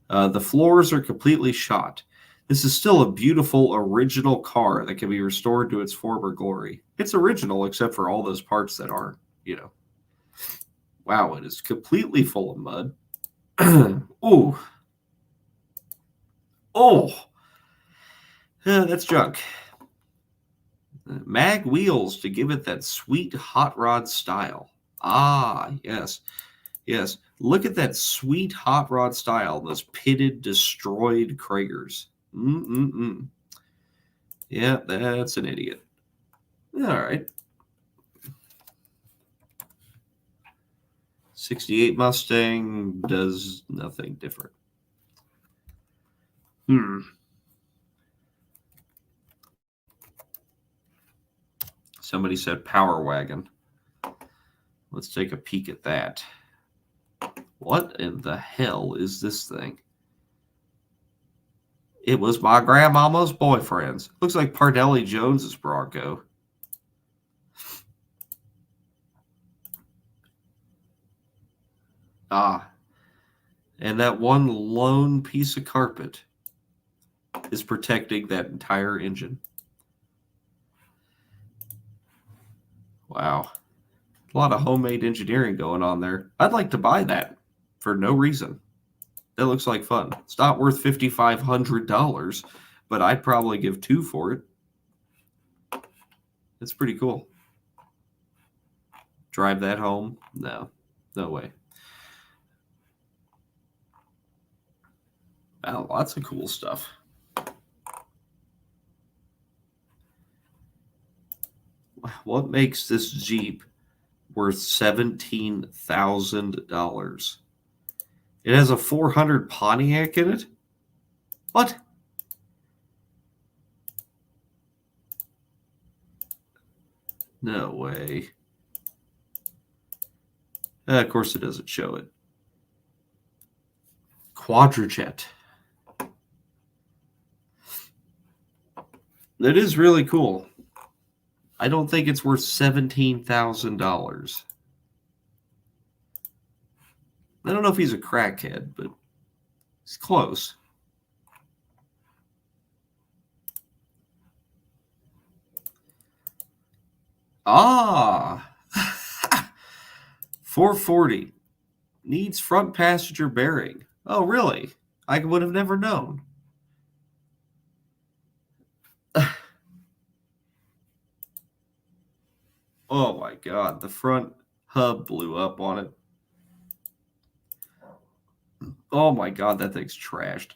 The floors are completely shot. This is still a beautiful original car that can be restored to its former glory. It's original except for all those parts that aren't, Wow, it is completely full of mud. Ooh. Oh. That's junk. Mag wheels to give it that sweet hot rod style. Ah, yes. Yes. Look at that sweet hot rod style. Those pitted, destroyed Kragers. Yeah, that's an idiot. All right. 68 Mustang does nothing different. Somebody said Power Wagon. Let's take a peek at that. What in the hell is this thing? It was my grandmama's boyfriend's. Looks like Pardelli Jones's Bronco. Ah. And that one lone piece of carpet is protecting that entire engine. Wow. A lot of homemade engineering going on there. I'd like to buy that for no reason. That looks like fun. It's not worth $5,500, but I'd probably give $2 for it. It's pretty cool. Drive that home? No. No way. Wow, lots of cool stuff. What makes this Jeep worth $17,000? It has a 400 Pontiac in it? What? No way. Of course it doesn't show it. Quadrajet. That is really cool. I don't think it's worth $17,000. I don't know if he's a crackhead, but he's close. Ah! 440. Needs front passenger bearing. Oh, really? I would have never known. Oh my God, the front hub blew up on it. Oh my God, that thing's trashed.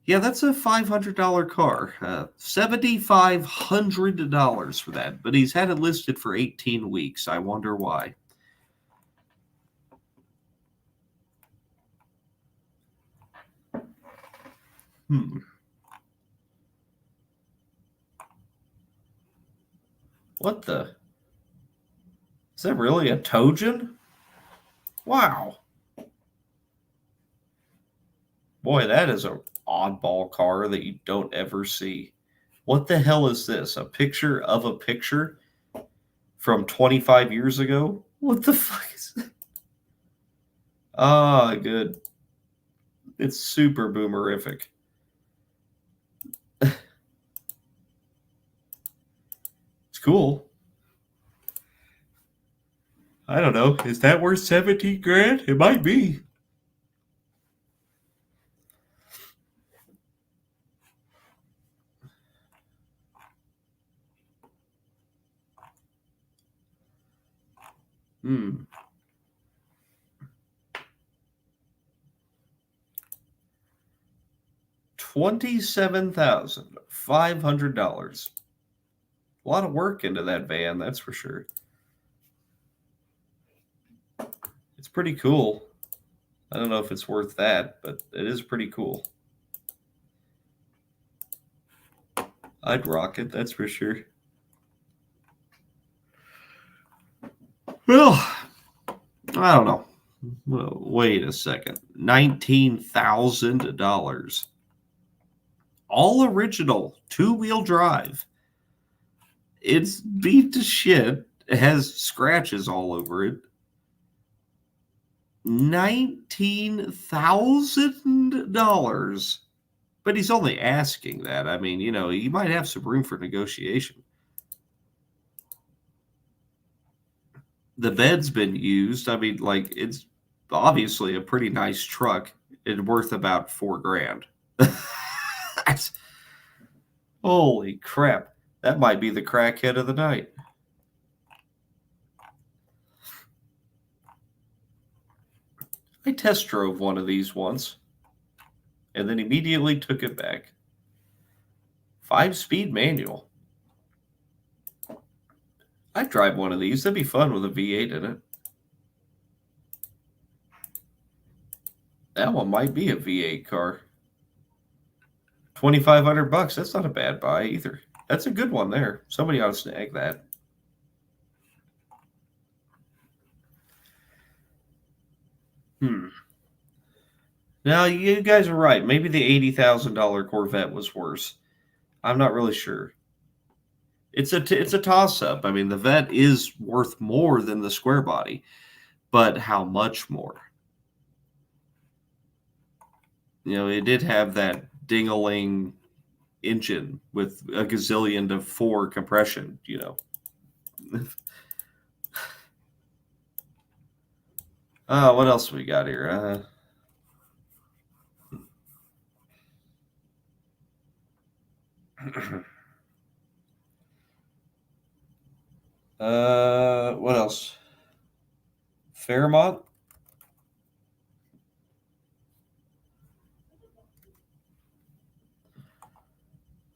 Yeah, that's a $500 car. $7,500 for that, but he's had it listed for 18 weeks. I wonder why. What the? Is that really a Togen? Wow. Boy, that is an oddball car that you don't ever see. What the hell is this? A picture of a picture from 25 years ago? What the fuck is that? Ah, good. It's super boomerific. It's cool. I don't know. Is that worth 17 grand? It might be. $27,500. A lot of work into that van, that's for sure. It's pretty cool. I don't know if it's worth that, but it is pretty cool. I'd rock it, that's for sure. Well, I don't know. Well, wait a second. $19,000. All original, two-wheel drive. It's beat to shit. It has scratches all over it. $19,000. But he's only asking that. I mean, you know, you might have some room for negotiation. The bed's been used. I mean, like, it's obviously a pretty nice truck. It's worth about $4 grand. Holy crap. That might be the crackhead of the night. I test drove one of these once and then immediately took it back. 5-speed manual. I'd drive one of these. That'd be fun with a V8 in it. That one might be a V8 car. $2,500. That's not a bad buy either. That's a good one there. Somebody ought to snag that. Now, you guys are right. Maybe the $80,000 Corvette was worse. I'm not really sure. It's a toss-up. I mean, the Vette is worth more than the square body, but how much more? You know, it did have that ding-a-ling engine with a gazillion to 4 compression, you know. What else we got here? What else? Fairmont?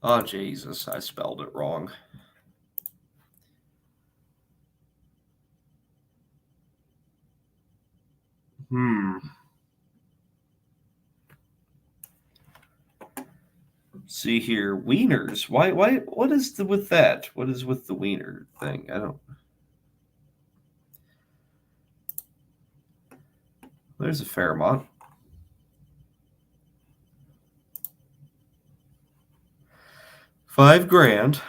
Oh, Jesus, I spelled it wrong. See here, wieners. Why, what is with that? What is with the wiener thing? I don't... There's a Fairmont. $5,000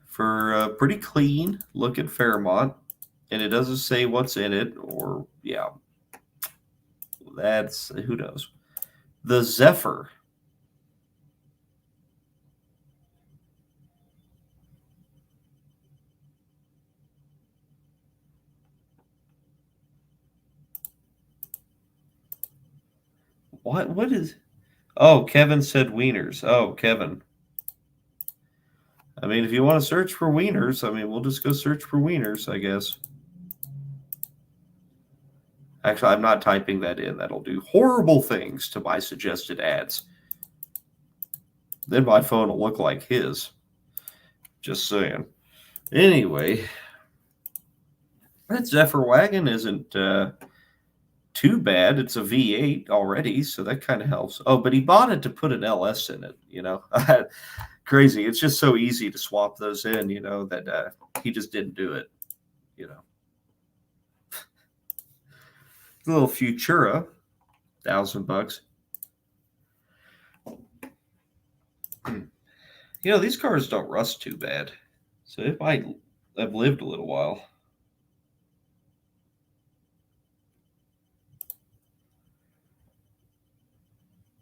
for a pretty clean looking Fairmont, and it doesn't say what's in it, or yeah, that's who knows. The Zephyr. What is... Oh, Kevin said wieners. Oh, Kevin. I mean, if you want to search for wieners, I mean, we'll just go search for wieners, I guess. Actually, I'm not typing that in. That'll do horrible things to my suggested ads. Then my phone will look like his. Just saying. Anyway, that Zephyr wagon isn't too bad. It's a V8 already, so that kind of helps. Oh, but he bought it to put an LS in it, you know. Crazy. It's just so easy to swap those in, you know, that he just didn't do it, you know. A little Futura, $1,000. You know, these cars don't rust too bad, so it might have lived a little while.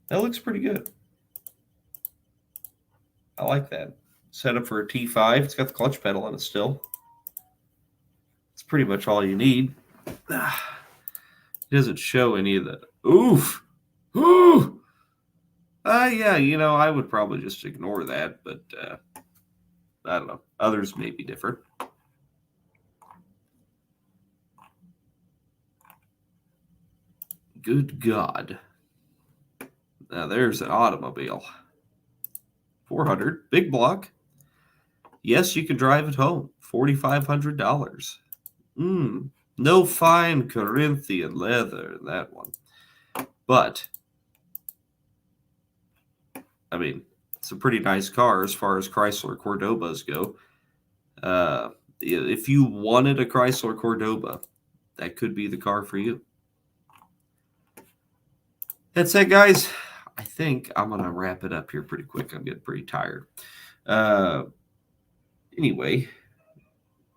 That looks pretty good. I like that. Set up for a T5. It's got the clutch pedal in it still. It's pretty much all you need. It doesn't show any of the... Oof! Ooh! Yeah, you know, I would probably just ignore that, but I don't know. Others may be different. Good God. Now there's an automobile. $400, big block. Yes, you can drive it home. $4,500. No fine Corinthian leather in that one. But, I mean, it's a pretty nice car as far as Chrysler Cordobas go. If you wanted a Chrysler Cordoba, that could be the car for you. That's it, guys. I think I'm going to wrap it up here pretty quick. I'm getting pretty tired. Anyway,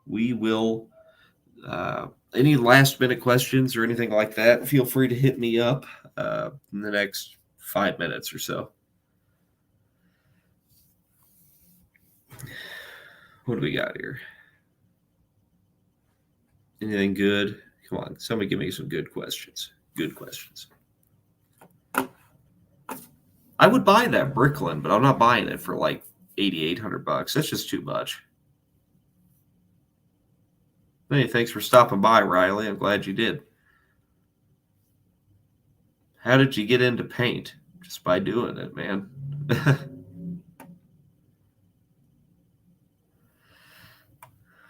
we will... any last minute questions or anything like that, feel free to hit me up in the next 5 minutes or so. What do we got here? Anything good? Come on, somebody give me some good questions. Good questions. I would buy that Bricklin, but I'm not buying it for like $8,800. That's just too much. Hey, thanks for stopping by, Riley. I'm glad you did. How did you get into paint? Just by doing it, man.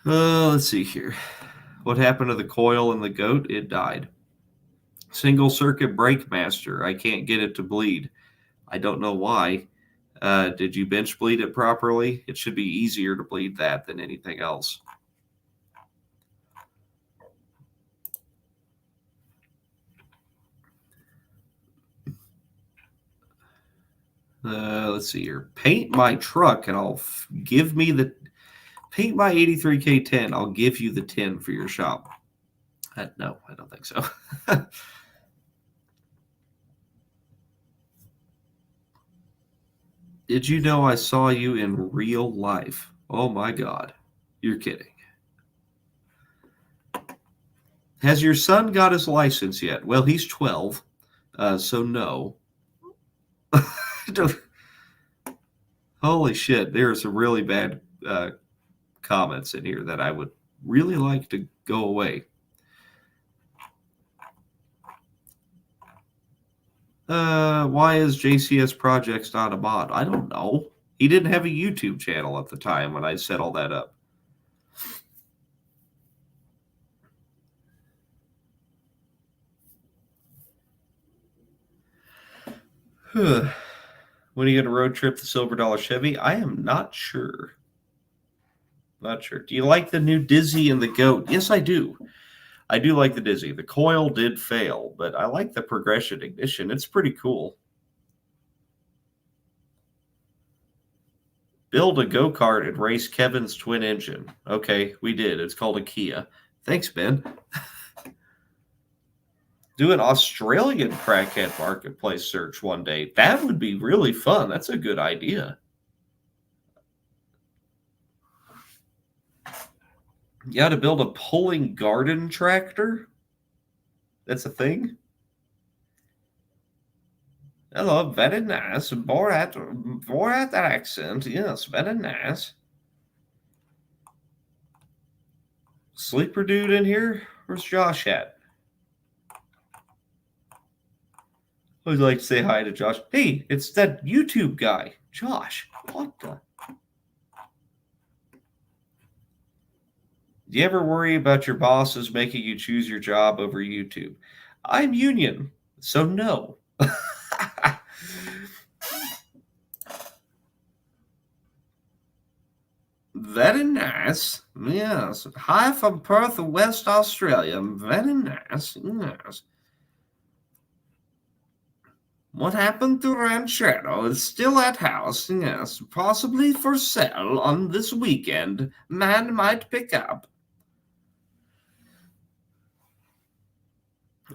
Let's see here. What happened to the coil in the goat? It died. Single circuit brake master. I can't get it to bleed. I don't know why. Did you bench bleed it properly? It should be easier to bleed that than anything else. Let's see here. Paint my truck and I'll give me the... Paint my 83K10. I'll give you the 10 for your shop. No, I don't think so. Did you know I saw you in real life? Oh my God. You're kidding. Has your son got his license yet? Well, he's 12, so no. Holy shit. There are some really bad comments in here that I would really like to go away. Why is JCS Projects not a mod? I don't know. He didn't have a YouTube channel at the time when I set all that up. When are you going to road trip the Silver Dollar Chevy? I am not sure. Not sure. Do you like the new Dizzy and the Goat? Yes, I do. I do like the Dizzy. The coil did fail, but I like the progression ignition. It's pretty cool. Build a go-kart and race Kevin's twin engine. Okay, we did. It's called a Kia. Thanks, Ben. Do an Australian crackhead marketplace search one day. That would be really fun. That's a good idea. You got to build a pulling garden tractor? That's a thing? Hello, very nice. Borat accent. Yes, very nice. Sleeper dude in here? Where's Josh at? I would like to say hi to Josh. Hey, it's that YouTube guy. Josh, what the? Do you ever worry about your bosses making you choose your job over YouTube? I'm union, so no. Very nice. Yes. Hi from Perth, West Australia. Very nice. Yes. What happened to Ranchero is still at house. Yes. Possibly for sale on this weekend. Man might pick up.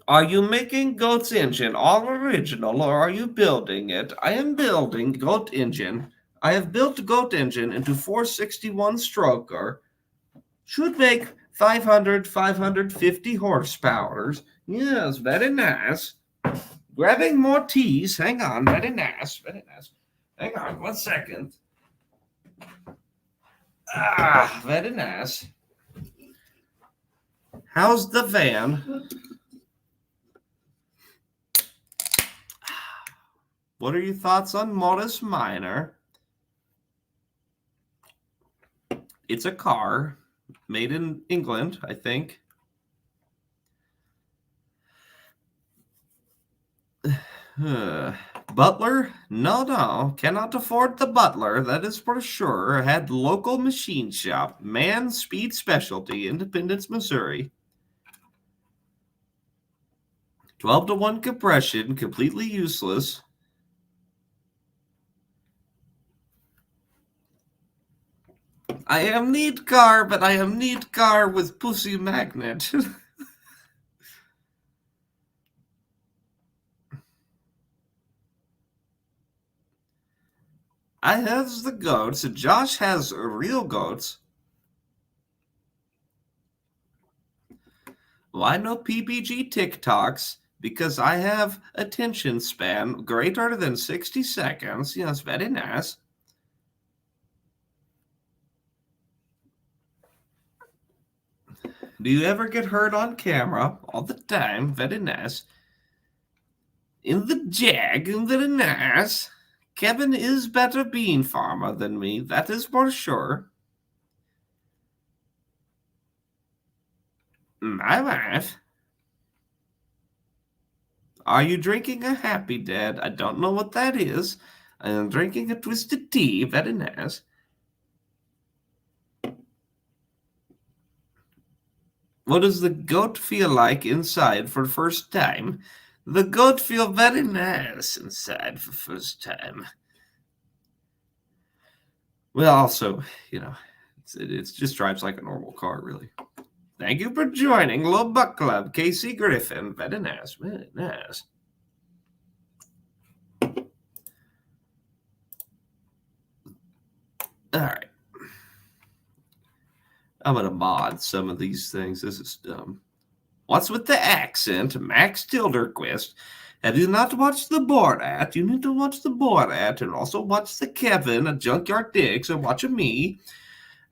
Are you making Goat's engine all original, or are you building it? I am building Goat engine. I have built Goat engine into 461 stroker. Should make 500, 550 horsepower. Yes, very nice. Grabbing more teas. Hang on, very nice, very nice. Hang on, 1 second. Very nice. How's the van? What are your thoughts on Morris Minor? It's a car made in England, I think. Butler? No. Cannot afford the Butler. That is for sure. Had local machine shop. Man Speed Specialty, Independence, Missouri. 12-to-1 compression, completely useless. I am need car, but I am need car with pussy magnet. I has the goats. Josh has real goats. Why no PBG TikToks? Because I have attention span greater than 60 seconds. Yes, very nice. Do you ever get hurt on camera? All the time. Very nice. In the Jag. Very nice. Kevin is better bean farmer than me. That is for sure. My wife. Are you drinking a Happy Dad? I don't know what that is. I am drinking a twisted tea. Very nice. What does the goat feel like inside for the first time? The goat feel very nice inside for the first time. Well, also, it just drives like a normal car, really. Thank you for joining Low Buck Club, Casey Griffin. Very nice, very nice. All right. I'm going to mod some of these things. This is dumb. What's with the accent? Max Tilderquist. Have you not watched the Borat? You need to watch the Borat and also watch the Kevin, a Junkyard Dicks, and watch a me.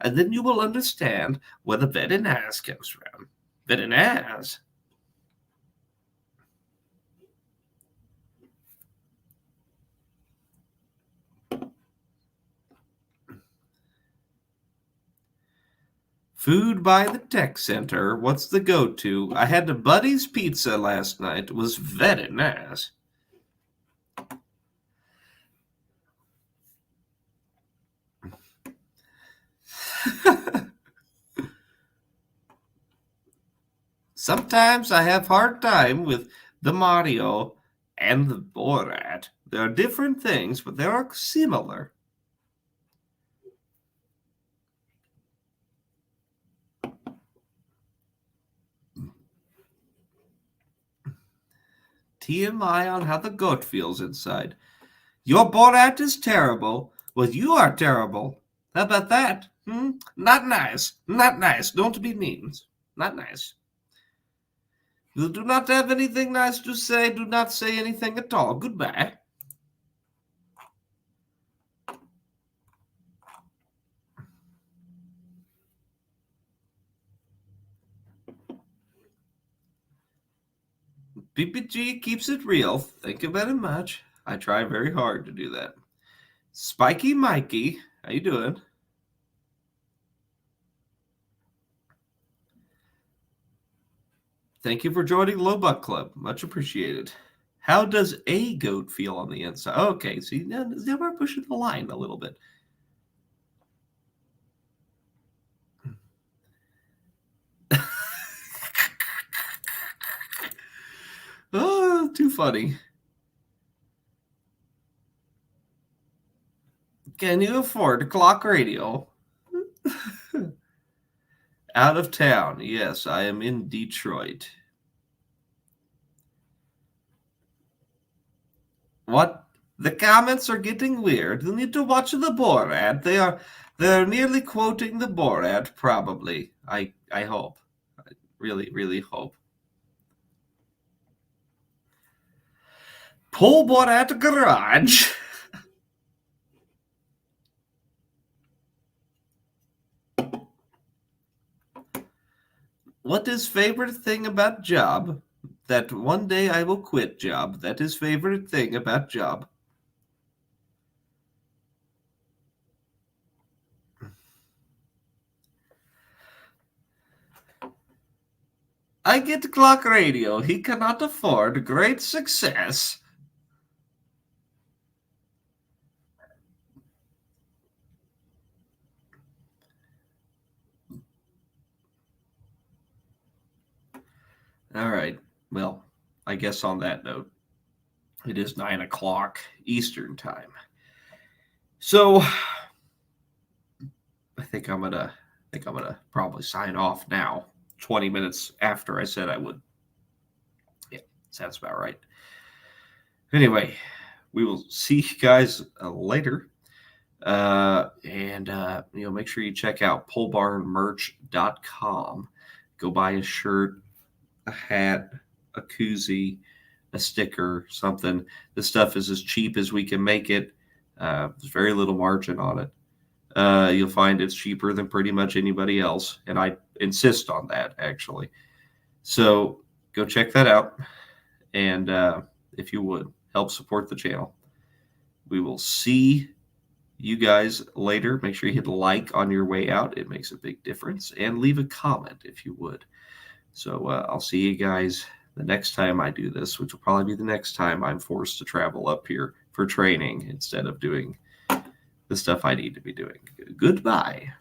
And then you will understand where the very nice comes from. Very nice. Food by the Tech Center. What's the go-to? I had the Buddy's Pizza last night. It was very nice. Sometimes I have hard time with the Mario and the Borat. They are different things, but they are similar. TMI on how the goat feels inside. Your Borat is terrible. Well, you are terrible. How about that? Not nice. Not nice. Don't be mean. Not nice. You do not have anything nice to say. Do not say anything at all. Goodbye. PPG keeps it real. Thank you very much. I try very hard to do that. Spiky Mikey, how you doing? Thank you for joining Low Buck Club. Much appreciated. How does a goat feel on the inside? Okay, see, now we're pushing the line a little bit. Oh, too funny. Can you afford clock radio? Out of town. Yes, I am in Detroit. What? The comments are getting weird. You need to watch the Borat. They're nearly quoting the Borat, probably. I hope. I really, really hope. Pull Borat garage. What is favorite thing about job? That one day I will quit job. That is favorite thing about job. I get clock radio. He cannot afford great success. All right. Well, I guess on that note, it is 9 o'clock Eastern time. So I think I'm gonna probably sign off now. 20 minutes after I said I would. Yeah, sounds about right. Anyway, we will see you guys later. Make sure you check out polebarnmerch.com. Go buy a shirt, a hat, a koozie, a sticker, something. This stuff is as cheap as we can make it. There's very little margin on it. You'll find it's cheaper than pretty much anybody else, and I insist on that, actually. So go check that out, and if you would, help support the channel. We will see you guys later. Make sure you hit like on your way out. It makes a big difference. And leave a comment if you would. So I'll see you guys the next time I do this, which will probably be the next time I'm forced to travel up here for training instead of doing the stuff I need to be doing. Goodbye.